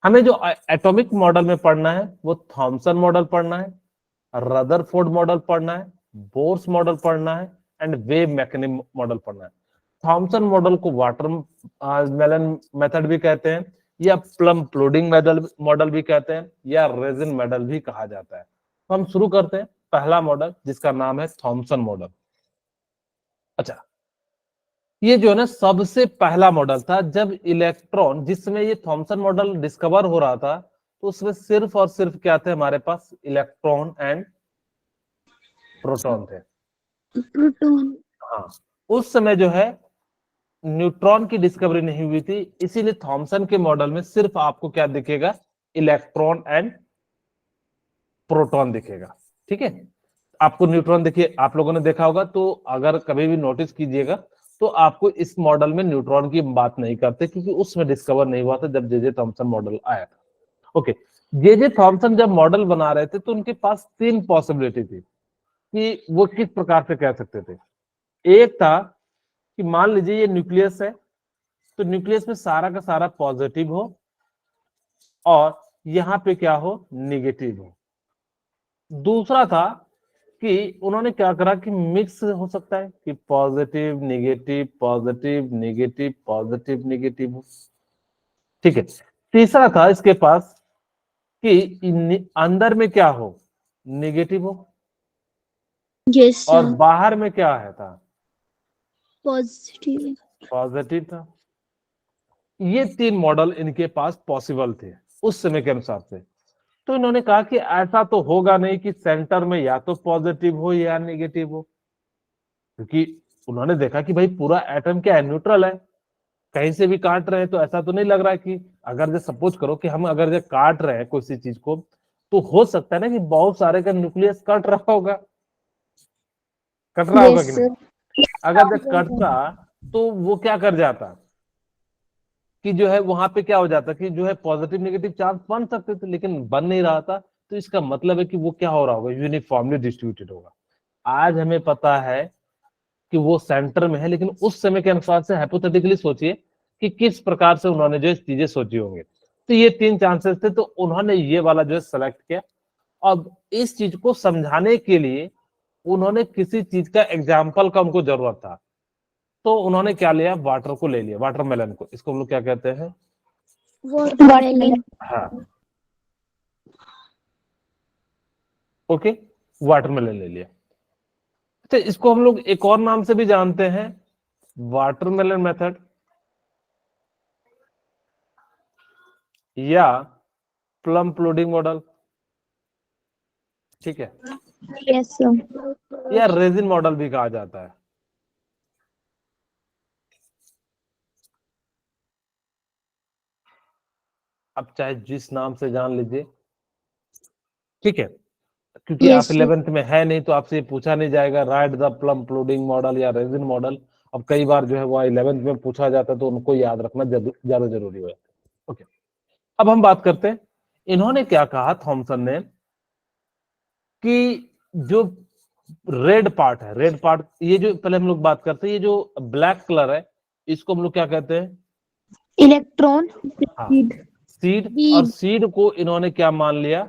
हमें जो एटॉमिक मॉडल में पढ़ना है वो थॉमसन मॉडल पढ़ना है, रदरफोर्ड मॉडल पढ़ना है, बोर्स मॉडल पढ़ना है एंड वेव मैकेनिज्म मॉडल पढ़ना है। थॉमसन मॉडल को वाटर मेलन मेथड भी कहते हैं, या प्लम प्लोडिंग मॉडल भी कहते हैं, या रेजिन मॉडल भी कहा जाता है। तो हम शुरू करते हैं पहला मॉडल जिसका नाम है थॉमसन मॉडल। अच्छा, ये जो है ना सबसे पहला मॉडल था जब इलेक्ट्रॉन, जिस समय ये थॉमसन मॉडल डिस्कवर हो रहा था तो उसमें सिर्फ और सिर्फ क्या थे हमारे पास? इलेक्ट्रॉन एंड प्रोटॉन थे। प्रोटॉन। हाँ, उस समय जो है न्यूट्रॉन की डिस्कवरी नहीं हुई थी, इसीलिए थॉमसन के मॉडल में सिर्फ आपको क्या दिखेगा? इलेक्ट्रॉन एंड प्रोटॉन दिखेगा। ठीक है, आपको न्यूट्रॉन देखिए, आप लोगों ने देखा होगा, तो अगर कभी भी नोटिस कीजिएगा तो आपको इस मॉडल में न्यूट्रॉन की बात नहीं करते क्योंकि उसमें डिस्कवर नहीं हुआ था जब जे थॉमसन मॉडल आया था। ओके, जे थॉमसन जब मॉडल बना रहे थे तो उनके पास तीन पॉसिबिलिटी थी कि वो किस प्रकार से कह सकते थे। एक था कि मान लीजिए ये न्यूक्लियस है, तो न्यूक्लियस में सारा का सारा पॉजिटिव हो और यहाँ पे क्या हो? निगेटिव हो। दूसरा था कि उन्होंने क्या करा कि मिक्स हो सकता है कि positive negative positive negative positive negative हो। ठीक है, तीसरा था इसके पास कि अंदर में क्या हो? नेगेटिव हो, यस और सर। बाहर में क्या है था? पॉजिटिव। पॉजिटिव था। ये तीन मॉडल इनके पास पॉसिबल थे उस समय के अनुसार से। तो इन्होंने कहा कि ऐसा तो होगा नहीं कि सेंटर में या तो पॉजिटिव हो या नेगेटिव हो, क्योंकि उन्होंने देखा कि भाई पूरा एटम क्या है? न्यूट्रल है। कहीं से भी काट रहे हैं तो ऐसा तो नहीं लग रहा है कि अगर जो सपोज करो कि हम अगर जो काट रहे हैं किसी चीज को, तो हो सकता है ना कि बहुत सारे का न्यूक्लियस कट रहा होगा। कट रहा होगा यस कि नहीं? सर। अगर जब कटता तो वो क्या कर जाता कि जो है वहां पे क्या हो जाता कि जो है पॉजिटिव नेगेटिव चार्ज बन सकते थे, लेकिन बन नहीं रहा था। तो इसका मतलब है कि वो क्या हो रहा होगा? यूनिफॉर्मली डिस्ट्रीब्यूटेड होगा। आज हमें पता है कि वो सेंटर में है, लेकिन उस समय के अनुसार से हाइपोथेटिकली सोचिए कि किस प्रकार से उन्होंने जो चीजें सोची होंगी। तो ये 3 चांसेस थे, तो उन्होंने ये वाला जो है सेलेक्ट किया। अब इस चीज को समझाने के लिए उन्होंने किसी चीज का एग्जाम्पल का उनको जरूरत था, तो उन्होंने क्या लिया, वाटर को ले लिया, वाटरमेलन को। इसको हम लोग क्या कहते हैं, वाटरमेलन। हाँ ओके, वाटरमेलन ले लिया। तो इसको हम लोग एक और नाम से भी जानते हैं, वाटरमेलन मेथड या प्लम प्लोडिंग मॉडल, ठीक है, Yes, sir. या रेजिन मॉडल भी कहा जाता है। अब चाहे जिस नाम से जान लीजिए, ठीक है, क्योंकि Yes, आप sir. 11th में है नहीं, तो आपसे पूछा नहीं जाएगा राइट द प्लम प्लोडिंग मॉडल या रेजिन मॉडल। अब कई बार जो है वो 11th में पूछा जाता है, तो उनको याद रखना ज्यादा जरूरी है। ओके, अब हम बात करते हैं, इन्होंने क्या कहा थॉमसन ने, कि जो रेड पार्ट है, रेड पार्ट, ये जो पहले हम लोग बात करते हैं, ये जो ब्लैक कलर है, इसको हम लोग क्या कहते हैं, Electron. हाँ, Seed. सीड। Seed. और सीड को इन्होंने क्या मान लिया,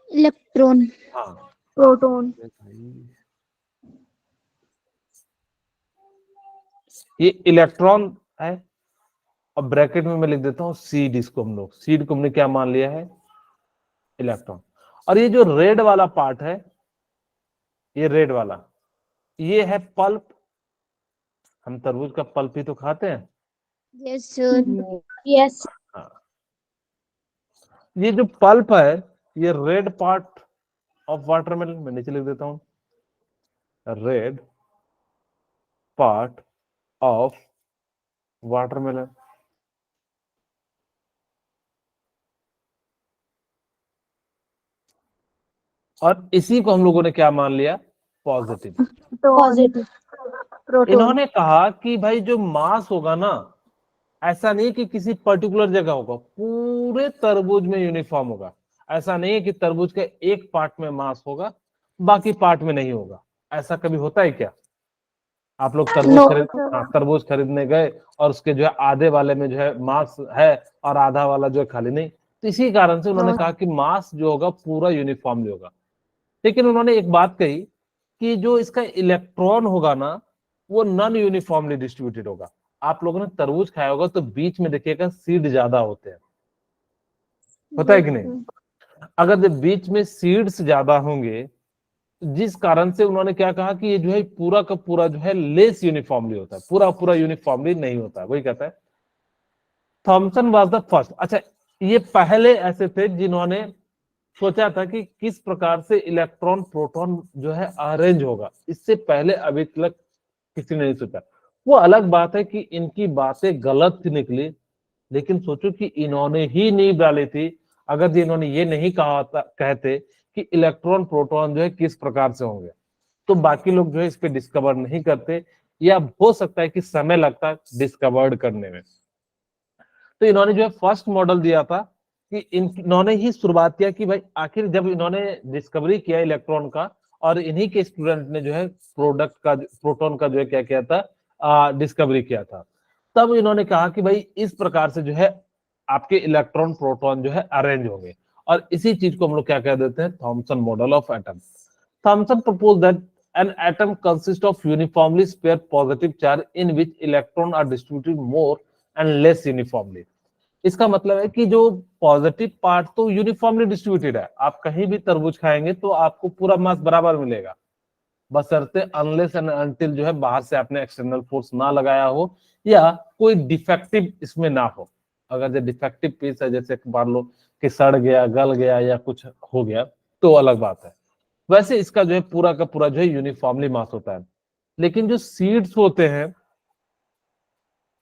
इलेक्ट्रॉन। हाँ, Proton. ये इलेक्ट्रॉन है, और ब्रैकेट में मैं लिख देता हूं सीड। इसको हम लोग, सीड को हमने क्या मान लिया है, इलेक्ट्रॉन। और ये जो रेड वाला पार्ट है, ये रेड वाला, ये है पल्प। हम तरबूज का पल्प ही तो खाते हैं। Yes sir. Yes. हाँ, ये जो पल्प है, ये रेड पार्ट ऑफ वाटरमेलन, मैं नीचे लिख देता हूं, रेड पार्ट ऑफ वाटरमेलन। और इसी को हम लोगों ने क्या मान लिया, पॉजिटिव। Positive. Proton. इन्होंने कहा कि भाई जो मास होगा ना, ऐसा नहीं कि किसी पर्टिकुलर जगह होगा, पूरे तरबूज में यूनिफॉर्म होगा। ऐसा नहीं है कि तरबूज के एक पार्ट में मास होगा, बाकी पार्ट में नहीं होगा। ऐसा कभी होता है क्या? आप लोग तरबूज No, खरीद, sir. हाँ, तरबूज खरीदने गए और उसके जो है आधे वाले में जो है मास है और आधा वाला जो है खाली नहीं। तो इसी कारण से उन्होंने कहा कि मास जो होगा पूरा यूनिफॉर्मली होगा। लेकिन उन्होंने एक बात कही कि जो इसका इलेक्ट्रॉन होगा ना, वो नॉन यूनिफॉर्मली डिस्ट्रीब्यूटेड होगा। आप लोगों ने तरबूज खाया होगा तो बीच में देखिएगा सीड ज्यादा होते हैं, होता है कि नहीं? अगर जब बीच में सीड्स ज्यादा होंगे, जिस कारण से उन्होंने क्या कहा कि ये जो है पूरा का पूरा जो है लेस यूनिफॉर्मली होता है, पूरा पूरा यूनिफॉर्मली नहीं होता है। वही कहता है थॉमसन वाज द फर्स्ट। अच्छा, ये पहले ऐसे थे जिन्होंने सोचा था कि किस प्रकार से इलेक्ट्रॉन प्रोटॉन जो है अरेंज होगा। इससे पहले अभी तक किसी ने नहीं सोचा। वो अलग बात है कि इनकी बातें गलत निकली, लेकिन सोचो कि इन्होंने ही नींव डाली थी। अगर इन्होंने ये नहीं कहा था, कहते कि इलेक्ट्रॉन प्रोटॉन जो है किस प्रकार से होंगे, तो बाकी लोग जो है इस पे डिस्कवर नहीं करते, या हो सकता है कि समय लगता है डिस्कवर्ड करने में। तो इन्होंने जो है फर्स्ट मॉडल दिया था कि इन्होंने ही शुरुआत किया कि भाई आखिर जब इन्होंने डिस्कवरी किया इलेक्ट्रॉन का, और इन्हीं के स्टूडेंट ने जो है प्रोडक्ट का, प्रोटॉन का जो है क्या किया था, डिस्कवरी किया था, तब इन्होंने कहा कि भाई इस प्रकार से जो है आपके इलेक्ट्रॉन प्रोटॉन जो है अरेंज होंगे। और इसी चीज को हम लोग क्या कह देते हैं, Thomson model of atom. Thomson propose that an atom consists of uniformly paired positive charge in which electrons are distributed more and less uniformly। इसका मतलब है कि जो पॉजिटिव पार्ट तो यूनिफॉर्मली डिस्ट्रीब्यूटेड है, आप कहीं भी तरबूज खाएंगे तो आपको पूरा मास बराबर मिलेगा, बशर्ते अनलेस एंड अनटिल जो है बाहर से आपने एक्सटर्नल फोर्स ना लगाया हो या कोई डिफेक्टिव इसमें ना हो। अगर जो डिफेक्टिव पीस है, जैसे मान लो कि सड़ गया, गल गया या कुछ हो गया, तो अलग बात है। वैसे इसका जो है पूरा का पूरा जो है यूनिफॉर्मली मास होता है। लेकिन जो सीड्स होते हैं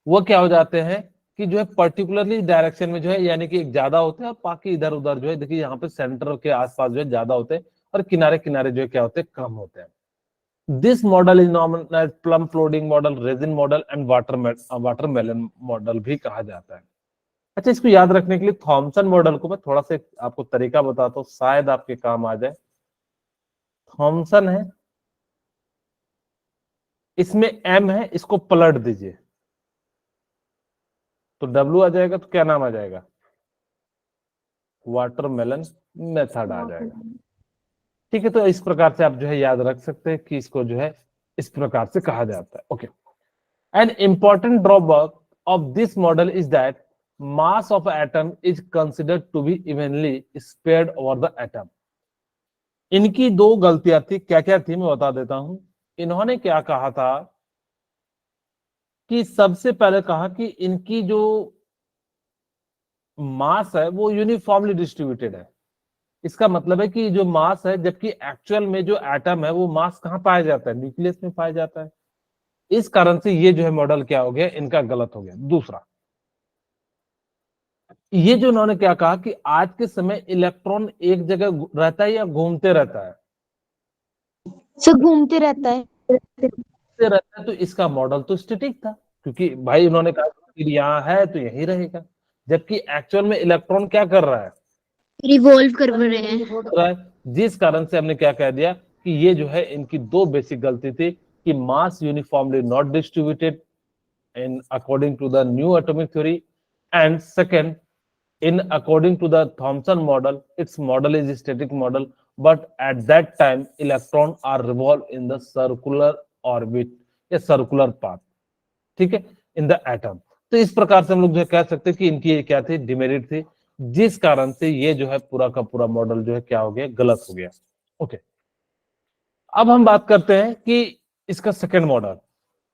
वो क्या हो जाते हैं कि जो है पर्टिकुलरली डायरेक्शन में जो है, यानी कि एक ज्यादा होते हैं और बाकी इधर उधर जो है, देखिए यहाँ पे सेंटर के आसपास जो है ज्यादा होते हैं और किनारे किनारे जो है क्या होते हैं, कम होते हैं। This model is known as plum floating model, raisin model and watermelon model भी कहा जाता है। अच्छा, इसको याद रखने के लिए थॉमसन मॉडल को मैं थोड़ा सा आपको तरीका बताता हूँ, शायद आपके काम आ जाए। थॉमसन है, इसमें M है, इसको पलट दीजिए तो W आ जाएगा, तो क्या नाम आ जाएगा? वाटरमेलन मेथड आ जाएगा। ठीक है, तो इस प्रकार से आप जो है याद रख सकते हैं कि इसको जो है इस प्रकार से कहा जाता है। Okay, an important drawback of this model is that mass of atom is considered to be evenly spread over the atom. इनकी दो गलतियां थी, क्या क्या थी मैं बता देता हूं। इन्होंने क्या कहा था कि सबसे पहले कहा कि इनकी जो मास है वो यूनिफॉर्मली डिस्ट्रीब्यूटेड है। इसका मतलब है कि जो मास है, जबकि एक्चुअल में जो एटम है वो मास कहाँ पाया जाता है? न्यूक्लियस में पाया जाता है। इस कारण से ये जो है मॉडल क्या हो गया, इनका गलत हो गया। दूसरा, ये जो उन्होंने क्या कहा कि आज के समय इलेक्ट्रॉन एक जगह रहता है या घूमते रहता है? सर घूमते रहता है। घूमते रहता है, तो इसका मॉडल तो स्टैटिक था, क्योंकि भाई उन्होंने कहा कि यहाँ है तो यहीं रहेगा, जबकि एक्चुअल में इलेक्ट्रॉन क्या कर रहा है? रिवॉल्व कर रहे हैं। रहा है। जिस कारण से हमने क्या कह दिया कि ये जो है इनकी दो बेसिक गलती थी कि mass uniformly not distributed in according to the new atomic theory, and second, in according to the Thomson model, its model is a static model, but at that time electron are revolve in the circular orbit, a circular path, ठीक है, in the atom। तो इस प्रकार से हम लोग जो है कह सकते हैं कि इनकी ये क्या थी, डिमेरिट थी, जिस कारण से ये जो है पूरा का पूरा मॉडल जो है क्या हो गया, गलत हो गया। ओके, अब हम बात करते हैं कि इसका सेकंड मॉडल।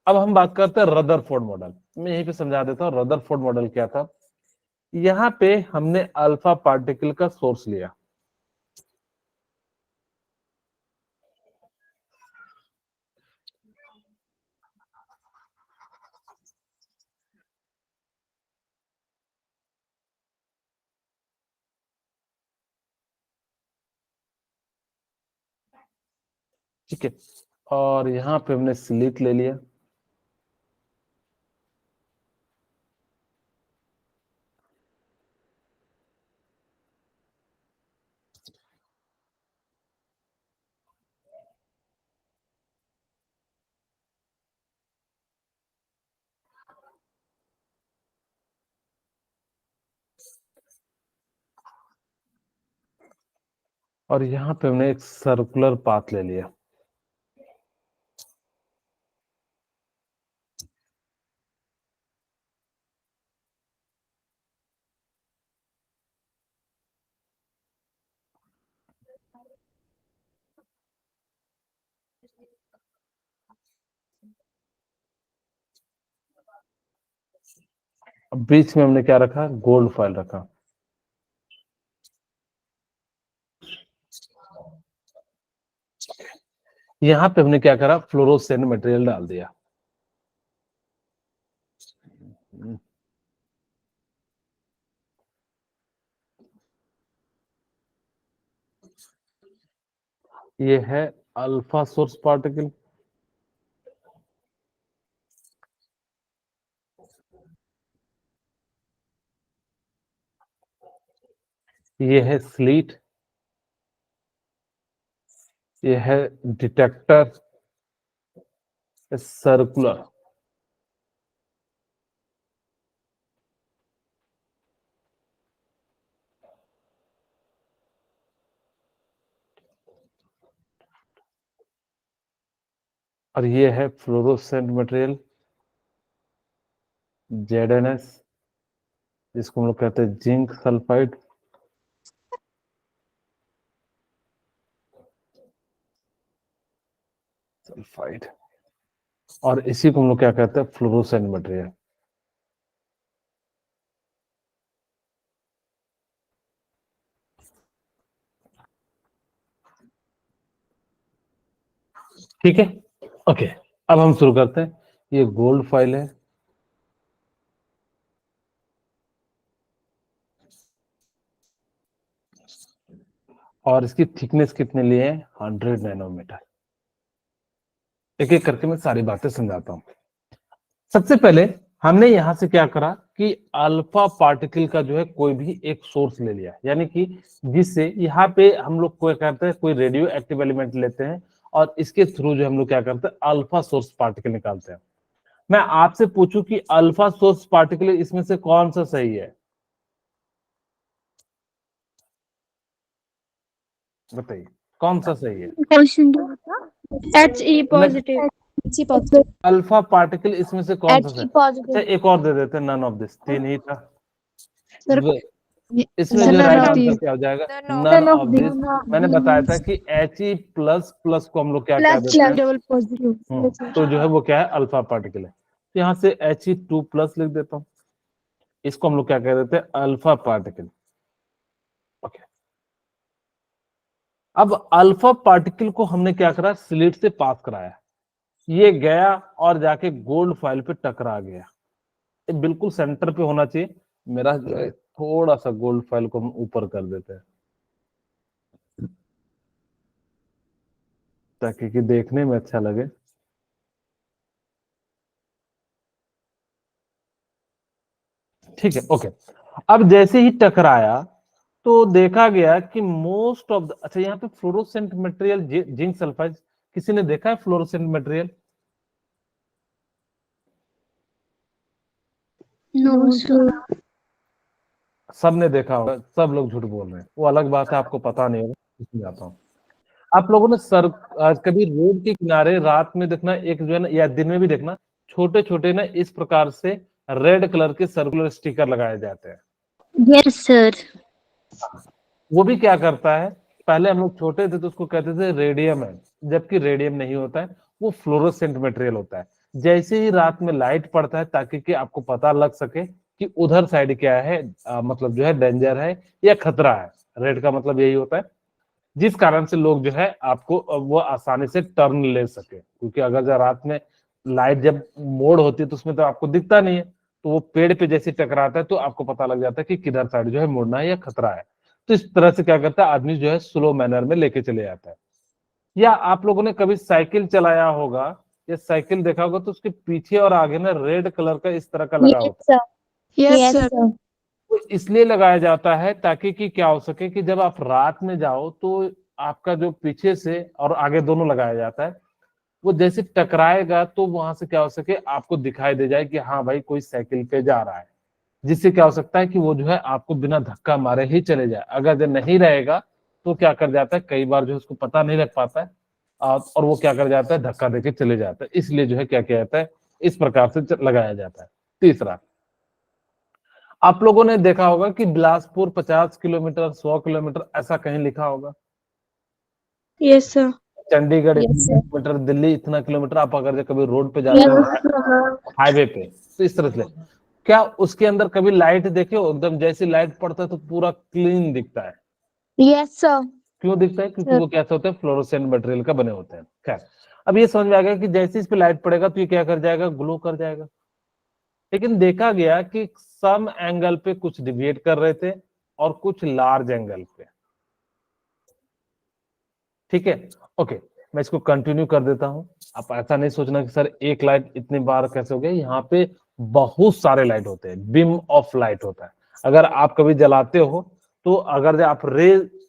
अब हम बात करते हैं रदरफोर्ड मॉडल। मैं यहीं पे समझा देता हूं रदरफोर्ड मॉडल क्या था। यहाँ पे हमने अल्फा पार्टिकल का सोर्स लिया, ठीक है, और यहाँ पे हमने स्लिट ले लिया, और यहाँ पे हमने एक सर्कुलर पाथ ले लिया। अब बीच में हमने क्या रखा, गोल्ड फॉइल रखा। यहाँ पे हमने क्या करा, फ्लोरोसेंट मटेरियल डाल दिया। ये है अल्फा सोर्स पार्टिकल, ये है स्लीट, ये है डिटेक्टर, सर्कुलर, और ये है फ्लोरोसेंट मटेरियल ZnS, जिसको हम लोग कहते हैं जिंक सल्फाइड। सल्फाइड, और इसी को हम लोग क्या कहते हैं, फ्लोरोसेंट मटेरियल। ठीक है, ओके, अब हम शुरू करते हैं। ये गोल्ड फाइल है, और इसकी थिकनेस कितने लिए है, 100 नैनोमीटर। एक एक करके मैं सारी बातें समझाता हूं। सबसे पहले हमने यहां से क्या करा कि अल्फा पार्टिकल का जो है कोई भी एक सोर्स ले लिया, यानी कि जिससे यहाँ पे हम लोग क्या करते हैं, कोई रेडियो एक्टिव एलिमेंट लेते हैं और इसके थ्रू जो हम लोग क्या करते हैं, अल्फा सोर्स पार्टिकल निकालते हैं। मैं आपसे पूछूं कि अल्फा सोर्स पार्टिकल इसमें से कौन सा सही है, बताइए कौन सा सही है? Question He positive. Alpha particle इसमें से कौन सा He सही? positive. अच्छा एक और दे देते हैं, नन ऑफ दिस, तीन ही था। सर इसमें None जो of राइट these. आंसर क्या हो जाएगा? None none of of this. मैंने बताया था कि He प्लस प्लस को हम लोग क्या कह देते हैं, डबल पॉजिटिव। तो जो है वो क्या है, अल्फा पार्टिकल है। तो यहाँ से He2 प्लस लिख देता हूँ, इसको हम लोग क्या कह देते हैं, अल्फा पार्टिकल। ओके, अब अल्फा पार्टिकल को हमने क्या करा, स्लिट से पास कराया, ये गया और जाके गोल्ड फॉइल पे टकरा गया। ये बिल्कुल सेंटर पे होना चाहिए मेरा, जो है थोड़ा सा गोल्ड फॉइल को हम ऊपर कर देते हैं ताकि कि देखने में अच्छा लगे। ठीक है, ओके। अब जैसे ही टकराया तो देखा गया कि मोस्ट ऑफ द, अच्छा यहाँ पे फ्लोरोसेंट मटेरियल जिंक सल्फाइड, किसी ने देखा है फ्लोरोसेंट मटेरियल? No sir. सबने देखा होगा, सब लोग झूठ बोल रहे हैं, वो अलग बात है, आपको पता नहीं होगा, इसमें आता हूँ। आप लोगों ने कभी रोड के किनारे रात में देखना, एक जो है ना, या दिन में भी देखना, छोटे छोटे ना इस प्रकार से रेड कलर के सर्कुलर स्टिकर लगाए जाते हैं। Yes sir. वो भी क्या करता है, पहले हम लोग छोटे थे तो उसको कहते थे रेडियम है, जबकि रेडियम नहीं होता है, वो फ्लोरोसेंट मटेरियल होता है। जैसे ही रात में लाइट पड़ता है ताकि कि आपको पता लग सके कि उधर साइड क्या है, मतलब जो है डेंजर है या खतरा है, रेड का मतलब यही होता है, जिस कारण से लोग जो है आपको वो आसानी से टर्न ले सके, क्योंकि अगर जब रात में लाइट जब मोड़ होती है तो उसमें तो आपको दिखता नहीं है, तो वो पेड़ पे जैसे टकराता है तो आपको पता लग जाता है कि किधर साइड जो है मुड़ना है या खतरा है। तो इस तरह से क्या करता है, आदमी जो है स्लो मैनर में लेके चले जाता है। या आप लोगों ने कभी साइकिल चलाया होगा या साइकिल देखा होगा, तो उसके पीछे और आगे ना रेड कलर का इस तरह का लगा Yes, होता है। sir. Yes Yes, sir. sir. तो इसलिए लगाया जाता है ताकि कि क्या हो सके कि जब आप रात में जाओ तो आपका जो पीछे से और आगे दोनों लगाया जाता है, वो जैसे टकराएगा तो वहां से क्या हो सके, आपको दिखाई दे जाए कि हाँ भाई कोई साइकिल पे जा रहा है, जिससे क्या हो सकता है कि वो जो है आपको बिना धक्का मारे ही चले जाए। अगर जो नहीं रहेगा तो क्या कर जाता है, कई बार जो है उसको पता नहीं लग पाता है, और वो क्या कर जाता है, धक्का देके चले जाता है। इसलिए जो है क्या किया जाता है, इस प्रकार से लगाया जाता है। तीसरा, आप लोगों ने देखा होगा कि बिलासपुर 50 किलोमीटर 100 किलोमीटर ऐसा कहीं लिखा होगा, यस सर। चंडीगढ़ Yes, इतना sir. किलोमीटर, दिल्ली इतना किलोमीटर। आप अगर जो कभी रोड पे जाते हो हाईवे पे, तो इस तरह से, क्या उसके अंदर कभी लाइट देखे हो, एकदम जैसे लाइट पड़ता है तो पूरा क्लीन दिखता है? Yes, sir. क्यों दिखता है? क्योंकि सर वो कैसे होते हैं, फ्लोरोसेंट मटेरियल का बने होते हैं। खैर, अब ये समझ में आ गया कि जैसे इस पे लाइट पड़ेगा तो ये क्या कर जाएगा, ग्लो कर जाएगा। लेकिन देखा गया कि सम एंगल पे कुछ डिविएट कर रहे थे और कुछ लार्ज एंगल पे। ठीक है, ओके, मैं इसको कंटिन्यू कर देता हूं। आप ऐसा नहीं सोचना कि सर एक लाइट इतनी बार कैसे हो गया, यहाँ पे बहुत सारे लाइट होते हैं, बीम ऑफ लाइट होता है। अगर आप कभी जलाते हो तो अगर जो आप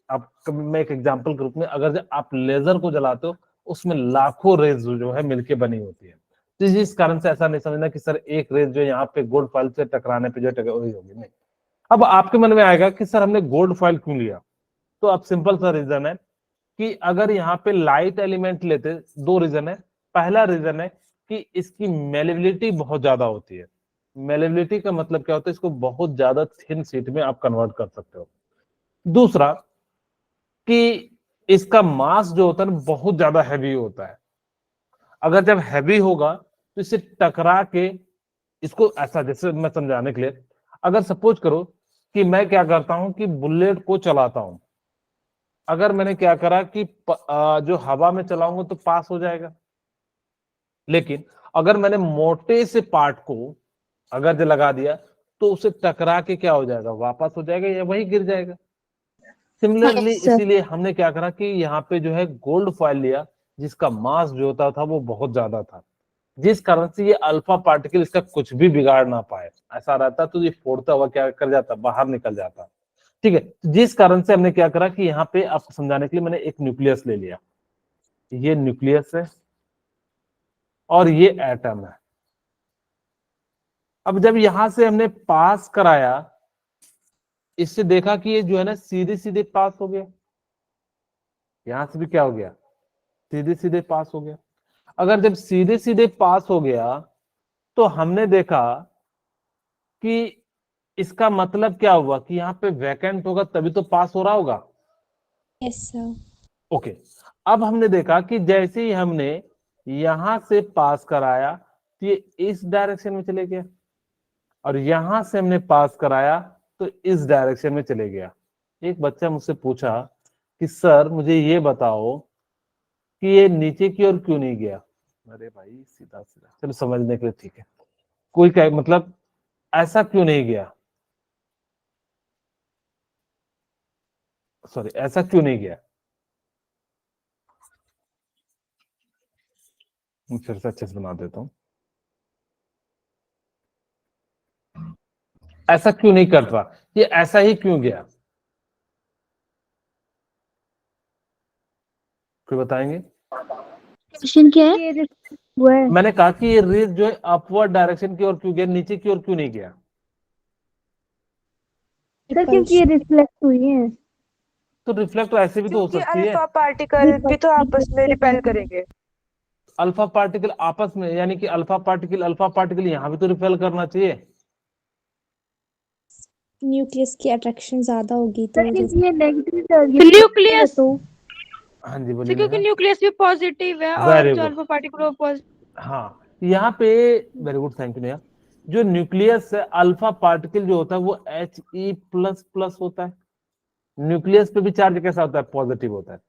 आप कभी, मैं एक एग्जांपल के रूप में, अगर जो आप लेजर को जलाते हो उसमें लाखों रेज जो है मिलके बनी होती है। तो इस कारण से ऐसा नहीं समझना कि सर एक रेज जो यहाँ पे गोल्ड फॉइल से टकराने पे जो वही होगी, नहीं। अब आपके मन में आएगा कि सर हमने गोल्ड फॉइल क्यों लिया, तो अब सिंपल सा रीजन है कि अगर यहाँ पे लाइट एलिमेंट लेते, दो रीजन है। पहला रीजन है कि इसकी मेलेबिलिटी बहुत ज्यादा होती है। मेलेबिलिटी का मतलब क्या होता है, इसको बहुत ज्यादा थिन शीट में आप कन्वर्ट कर सकते हो। दूसरा कि इसका मास जो होता है ना बहुत ज्यादा हैवी होता है। अगर जब हैवी होगा तो इसे टकरा के, इसको ऐसा, जैसे मैं समझाने के लिए, अगर सपोज करो कि मैं क्या करता हूं कि बुलेट को चलाता हूं, अगर मैंने क्या करा कि जो हवा में चलाऊंगा तो पास हो जाएगा, लेकिन अगर मैंने मोटे से पार्ट को अगर जो लगा दिया तो उसे टकरा के क्या हो जाएगा, वापस हो जाएगा या वही गिर जाएगा। Similarly Yes, sir. इसीलिए हमने क्या करा कि यहाँ पे जो है गोल्ड फॉइल लिया, जिसका मास जो होता था वो बहुत ज्यादा था। जिस कारण से ये अल्फा पार्टिकल इसका कुछ भी बिगाड़ ना पाए। ऐसा रहता तो ये फोड़ता हुआ क्या कर जाता, बाहर निकल जाता। ठीक है, जिस कारण से हमने क्या करा कि यहाँ पे आपको समझाने के लिए मैंने एक न्यूक्लियस ले लिया। ये न्यूक्लियस है और ये एटम है। अब जब यहां से हमने पास कराया, इससे देखा कि ये जो है ना सीधे सीधे पास हो गया, यहां से भी क्या हो गया, सीधे सीधे पास हो गया। अगर जब सीधे सीधे पास हो गया तो हमने देखा कि इसका मतलब क्या हुआ कि यहाँ पे वैकेंट होगा तभी तो पास हो रहा होगा। Yes sir. ओके, अब हमने देखा कि जैसे ही हमने यहां से पास कराया तो ये इस डायरेक्शन में चले गया, और यहां से हमने पास कराया तो इस डायरेक्शन में चले गया। एक बच्चा मुझसे पूछा कि सर मुझे ये बताओ कि ये नीचे की ओर क्यों नहीं गया। अरे भाई सीधा सीधा, चलो समझने के लिए ठीक है, कोई क्या मतलब ऐसा क्यों नहीं गया, सॉरी ऐसा क्यों नहीं गया। मैं फिर से अच्छे से बना देता हूं, ऐसा क्यों नहीं कर रहा, ये ऐसा ही क्यों गया, कोई बताएंगे। क्वेश्चन क्या है? वो है मैंने कहा कि ये रेज जो है अपवर्ड डायरेक्शन की ओर क्यों गया, नीचे की ओर क्यों नहीं गया। सर क्योंकि ये रिफ्लेक्ट हुई है। तो रिफ्लेक्ट ऐसे भी तो हो क्योंकि सकती है, अल्फा पार्टिकल भी तो आपस में रिपेल करेंगे। अल्फा पार्टिकल आपस में, यानी कि अल्फा पार्टिकल यहाँ भी तो रिपेल करना चाहिए। न्यूक्लियस की अट्रैक्शन ज्यादा होगी तो ये नेगेटिव न्यूक्लियस तो हाँ जी बोलिए क्योंकि नेहा। न्यूक्लियस भी पॉजिटिव है और वेरी जो गुड, अल्फा पार्टिकल पॉजिटिव। हाँ यहाँ पे very good, thank you Neha. जो न्यूक्लियस है, अल्फा पार्टिकल जो होता है वो He++ होता है। न्यूक्लियस पे भी चार्ज कैसा होता है, पॉजिटिव होता है,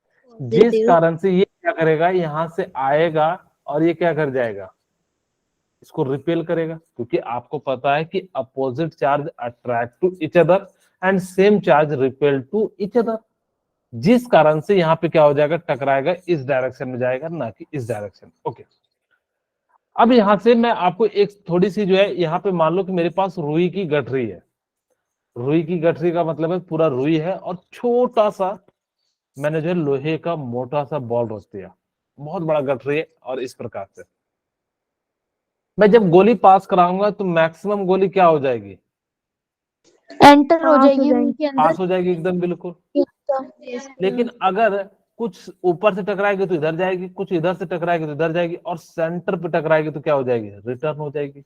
जिस कारण से ये क्या करेगा, यहां से आएगा और ये क्या कर जाएगा, इसको रिपेल करेगा। क्योंकि आपको पता है कि opposite charge attract to each other and same charge repel to each other, जिस कारण से यहाँ पे क्या हो जाएगा, टकराएगा, इस डायरेक्शन में जाएगा ना कि इस डायरेक्शन। ओके, अब यहां से मैं आपको एक थोड़ी सी जो है, यहाँ पे मान लो कि मेरे पास रुई की गठरी है। रुई की गठरी का मतलब है पूरा रुई है और छोटा सा मैंने जो है लोहे का मोटा सा बॉल रख दिया, बहुत बड़ा गठरी है, और इस प्रकार से मैं जब गोली पास कराऊंगा तो मैक्सिमम गोली क्या हो जाएगी, एंटर हो जाएगी उनके पास अंदर। हो जाएगी एकदम बिल्कुल। लेकिन अगर कुछ ऊपर से टकराएगी तो इधर जाएगी, कुछ इधर से टकराएगी तो इधर जाएगी, और सेंटर पे टकराएगी तो क्या हो जाएगी, रिटर्न हो जाएगी।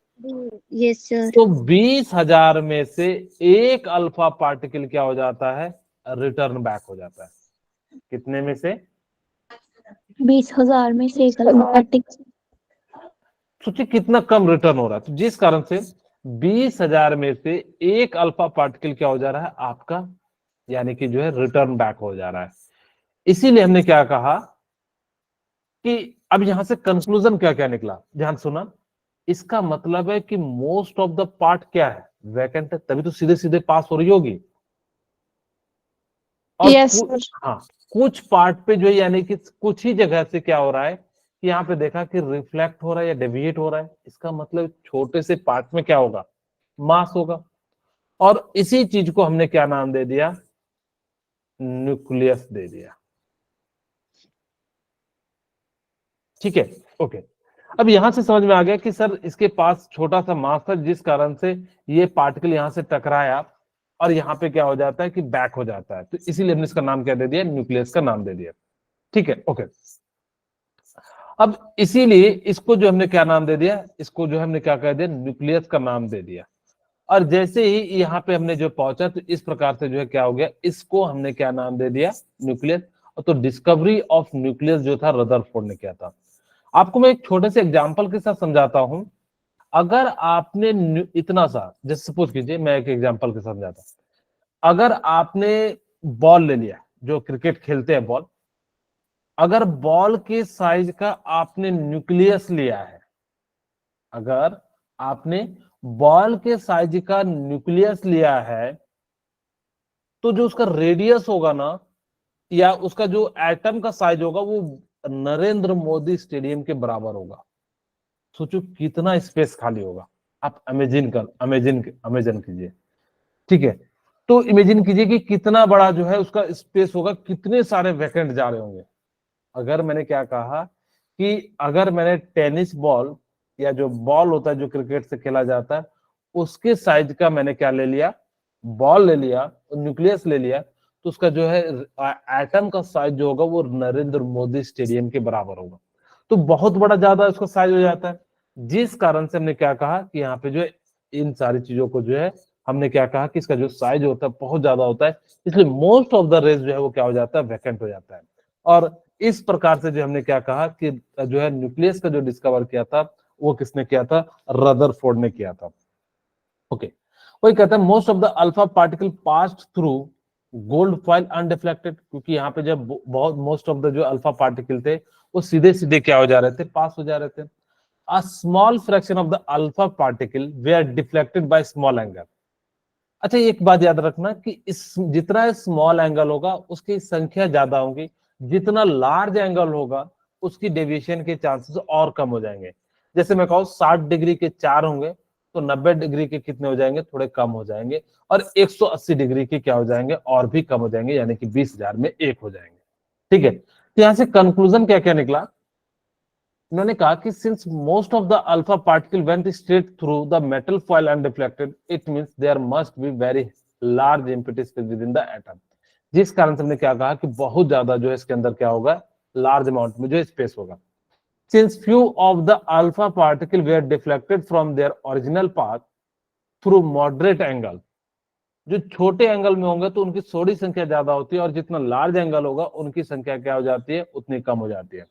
Yes sir. तो 20,000 में से एक अल्फा पार्टिकल क्या हो जाता है, रिटर्न बैक हो जाता है। कितने में से, 20,000 में से एक अल्फा पार्टिकल। सोचिए कितना कम रिटर्न हो रहा है। तो जिस कारण से 20,000 में से एक अल्फा पार्टिकल क्या हो जा रहा है आपका, यानी कि जो है रिटर्न बैक हो जा रहा है। इसीलिए हमने क्या कहा कि अब यहां से कंक्लूजन क्या क्या निकला, ध्यान सुना। इसका मतलब है कि मोस्ट ऑफ द पार्ट क्या है, वैकेंट है, तभी तो सीधे सीधे पास हो रही होगी। और हाँ, कुछ पार्ट पे जो है, यानी कि कुछ ही जगह से क्या हो रहा है कि यहाँ पे देखा कि रिफ्लेक्ट हो रहा है या डेविएट हो रहा है। इसका मतलब छोटे से पार्ट में क्या होगा, मास होगा। और इसी चीज को हमने क्या नाम दे दिया, न्यूक्लियस दे दिया। ठीक है, ओके। अब यहां से समझ में आ गया कि सर इसके पास छोटा सा मास था, जिस कारण से ये पार्टिकल यहां से टकराया और यहाँ पे क्या हो जाता है कि बैक हो जाता है। तो इसीलिए हमने इसका नाम क्या दे दिया, न्यूक्लियस का नाम दे दिया। ठीक है, ओके। अब इसीलिए इसको जो हमने क्या नाम दे दिया, इसको जो हमने क्या कह दिया, न्यूक्लियस का नाम दे दिया। और जैसे ही यहाँ पे हमने जो पहुंचा तो इस प्रकार से जो है क्या हो गया, इसको हमने क्या नाम दे दिया, न्यूक्लियस। तो डिस्कवरी ऑफ न्यूक्लियस जो था रदरफोर्ड ने किया था। आपको मैं एक छोटे से एग्जांपल के साथ समझाता हूं। अगर आपने इतना सा, जैसे सपोज कीजिए, मैं एक एग्जांपल के साथ समझाता हूं। अगर आपने बॉल ले लिया, जो क्रिकेट खेलते हैं बॉल, अगर बॉल के साइज का आपने न्यूक्लियस लिया है, अगर आपने बॉल के साइज का न्यूक्लियस लिया है, तो जो उसका रेडियस होगा ना, या उसका जो एटम का साइज होगा, वो नरेंद्र मोदी स्टेडियम के बराबर होगा। सोचो कितना स्पेस खाली होगा, आप अमेजिन कीजिए। ठीक है, तो इमेजिन कीजिए कि कितना बड़ा जो है उसका स्पेस होगा, कितने सारे वैकेंट जा रहे होंगे। अगर मैंने क्या कहा कि अगर मैंने टेनिस बॉल या जो बॉल होता है जो क्रिकेट से खेला जाता है उसके साइज का मैंने क्या ले लिया, बॉल ले लिया, न्यूक्लियस ले लिया, तो उसका जो है एटम का साइज जो होगा वो नरेंद्र मोदी स्टेडियम के बराबर होगा। तो बहुत बड़ा ज्यादा उसका साइज हो जाता है, जिस कारण से हमने क्या कहा कि यहाँ पे जो है इन सारी चीजों को जो है हमने क्या कहा कि इसका जो साइज होता है बहुत ज्यादा होता है, इसलिए मोस्ट ऑफ द रेस जो है वो क्या हो जाता है, वैकेंट हो जाता है। और इस प्रकार से जो हमने क्या कहा कि जो है न्यूक्लियस का जो डिस्कवर किया था वो किसने किया था, रदरफोर्ड ने किया था। ओके, वही कहता है most of the alpha particle passed through gold foil undeflected, क्योंकि यहाँ पे जब बहुत मोस्ट ऑफ द जो अल्फा पार्टिकल थे वो सीधे सीधे क्या हो जा रहे थे, पास हो जा रहे थे। A small fraction of the alpha particle were deflected by small angle. अच्छा, एक बात याद रखना कि इस जितना स्मॉल एंगल होगा उसकी संख्या ज्यादा होगी, जितना लार्ज एंगल होगा उसकी डेविएशन के चांसेस और कम हो जाएंगे। जैसे मैं कहूँ 60 डिग्री के 4 होंगे तो 90 डिग्री के कितने हो जाएंगे, थोड़े कम हो जाएंगे, और 180 डिग्री के क्या हो जाएंगे, और भी कम हो जाएंगे, यानी कि 20,000 में 1 हो जाएंगे। ठीक है, तो यहां से कंक्लूजन क्या क्या निकला, उन्होंने कहा कि since most of the alpha particle went straight through the metal foil and deflected, it means there must be very large empty space within the atom. जिस कारण से हमने क्या कहा कि बहुत ज्यादा जो है इसके अंदर क्या होगा, लार्ज अमाउंट में जो स्पेस होगा। Since few of the alpha particle were deflected from their original path through moderate angle, जो छोटे एंगल में होंगे तो उनकी थोड़ी संख्या ज्यादा होती है, और जितना लार्ज एंगल होगा उनकी संख्या क्या हो जाती है, उतनी कम हो जाती है।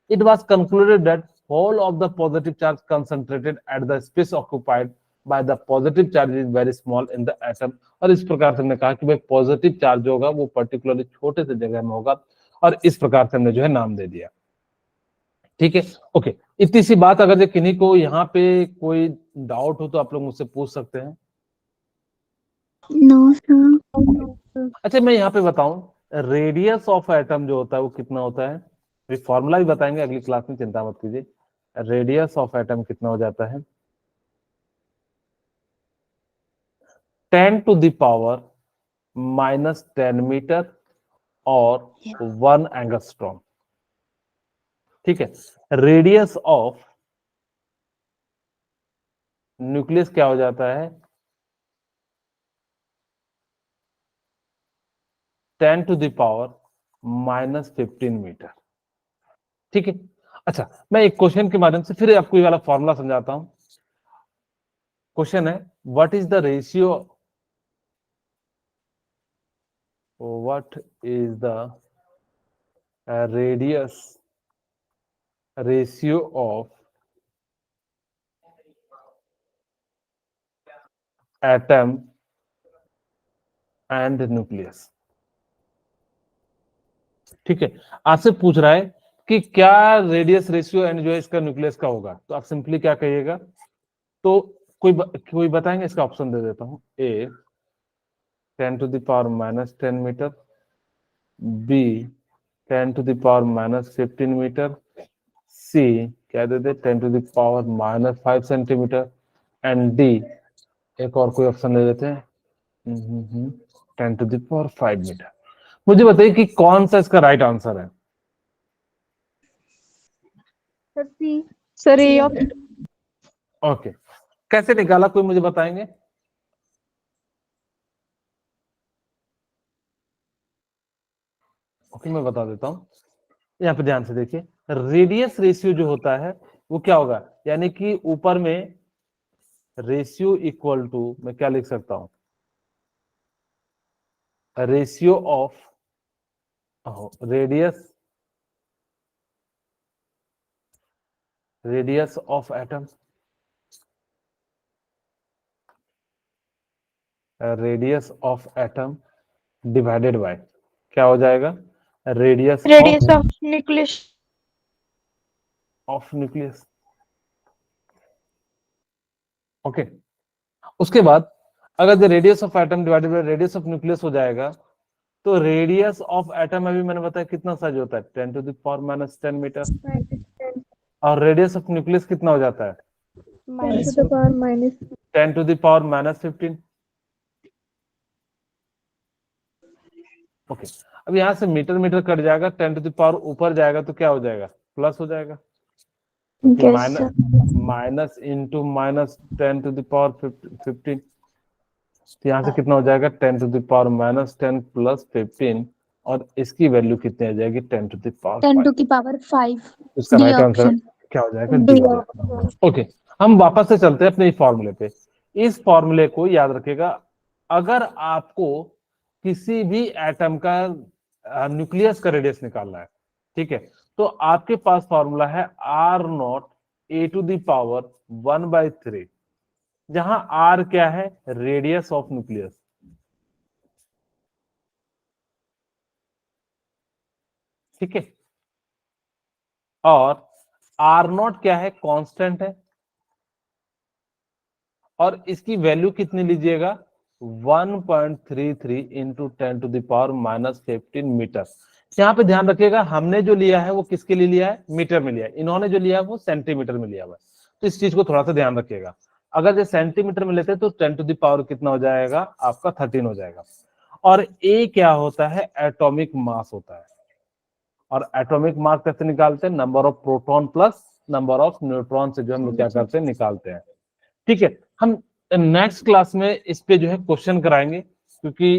It was concluded that whole of the positive charge concentrated at the space occupied by the positive charge is very small in the atom। और इस प्रकार से हमने कहा कि भाई पॉजिटिव चार्ज होगा वो पर्टिकुलरली छोटे से जगह में होगा, और इस प्रकार से हमने जो है नाम दे दिया। ठीक है, ओके, इतनी सी बात। अगर जो किन्हीं को यहाँ पे कोई डाउट हो तो आप लोग मुझसे पूछ सकते हैं। No sir. अच्छा, मैं यहाँ पे बताऊं, रेडियस ऑफ एटम जो होता है वो कितना होता है, फॉर्मूला भी बताएंगे अगली क्लास में, चिंता मत कीजिए। रेडियस ऑफ एटम कितना हो जाता है, 10 टू द पावर -10 मीटर और 1 एंगस्ट्रॉम। ठीक है, रेडियस ऑफ न्यूक्लियस क्या हो जाता है, 10 टू द पावर -15 मीटर। ठीक है, अच्छा, मैं एक क्वेश्चन के माध्यम से फिर आपको ये वाला फॉर्मूला समझाता हूं। क्वेश्चन है, what is the ratio, what is the ratio of atom and nucleus. ठीक है, आपसे पूछ रहा है कि क्या रेडियस रेशियो एंड जो है इसका न्यूक्लियस का होगा, तो आप सिंपली क्या कहिएगा, तो कोई बताएंगे, इसका ऑप्शन दे देता हूं। A 10 to the power -10 metre, B 10 to the power -15 metre, C क्या दे दे 10 to the power -5 centimetre, and D एक और कोई ऑप्शन दे देते हैं 10 टू द पावर 5 मीटर। मुझे बताइए कि कौन सा इसका राइट आंसर है। सर ये ओके, कैसे निकाला, कोई मुझे बताएंगे। ओके, मैं बता देता हूं, यहाँ पे ध्यान से देखिए, रेडियस रेशियो जो होता है वो क्या होगा, यानी कि ऊपर में रेशियो इक्वल टू, मैं क्या लिख सकता हूं, ratio of radius of atom, radius of atom divided by क्या हो जाएगा, radius of nucleus of nucleus. Okay, उसके बाद अगर जो radius of atom divided by radius of nucleus हो जाएगा, तो रेडियस ऑफ एटम अभी मैंने बताया कितना साइज होता है, 10 टू द पावर -10 मीटर। और रेडियस ऑफ न्यूक्लियस कितना हो जाता है? 10 to the power minus 10 to the power minus 15। Okay, अब यहाँ से मीटर मीटर कट जाएगा, 10 टू द पावर ऊपर जाएगा तो क्या हो जाएगा? प्लस हो जाएगा। Yes, sir. Minus into minus 10 to the power 15, तो यहाँ से कितना हो जाएगा? 10 to the power minus 10 plus 15, और इसकी वैल्यू कितनी आ जाएगी? 10 to the power 10 5। to the power 5 इसका D राइट आंसर option। क्या हो जाएगा? डी हो जाएगा। ओके, हम वापस से चलते हैं अपने इस फॉर्मूले पे। इस फॉर्मूले को याद रखिएगा, अगर आपको किसी भी एटम का न्यूक्लियस का रेडियस निकालना है, ठीक है, तो आपके पास फॉर्मूला है R naught A to the power 1/3, जहां आर क्या है? Radius of nucleus. ठीक है, और आर नॉट क्या है? कांस्टेंट है, और इसकी वैल्यू कितनी लीजिएगा? 1.33 into 10 to the power minus 15 metre. यहाँ पे ध्यान रखिएगा, हमने जो लिया है वो किसके लिए लिया है? मीटर में लिया है। इन्होंने जो लिया है वो सेंटीमीटर में लिया हुआ है, तो इस चीज को थोड़ा सा ध्यान रखिएगा। अगर ये सेंटीमीटर में लेते हैं तो 10 टू द पावर कितना हो जाएगा? आपका 13 हो जाएगा। और ए क्या होता है? एटॉमिक मास होता है। और एटॉमिक मास कैसे निकालते हैं? Number of proton plus number of neutron से जो हम लोग क्या करते हैं? निकालते हैं। ठीक है, हम नेक्स्ट क्लास में इस पे जो है क्वेश्चन कराएंगे, क्योंकि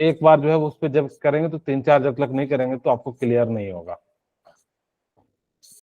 एक बार जो है उस पे जब करेंगे तो 3-4 जब तक नहीं करेंगे तो आपको क्लियर नहीं होगा।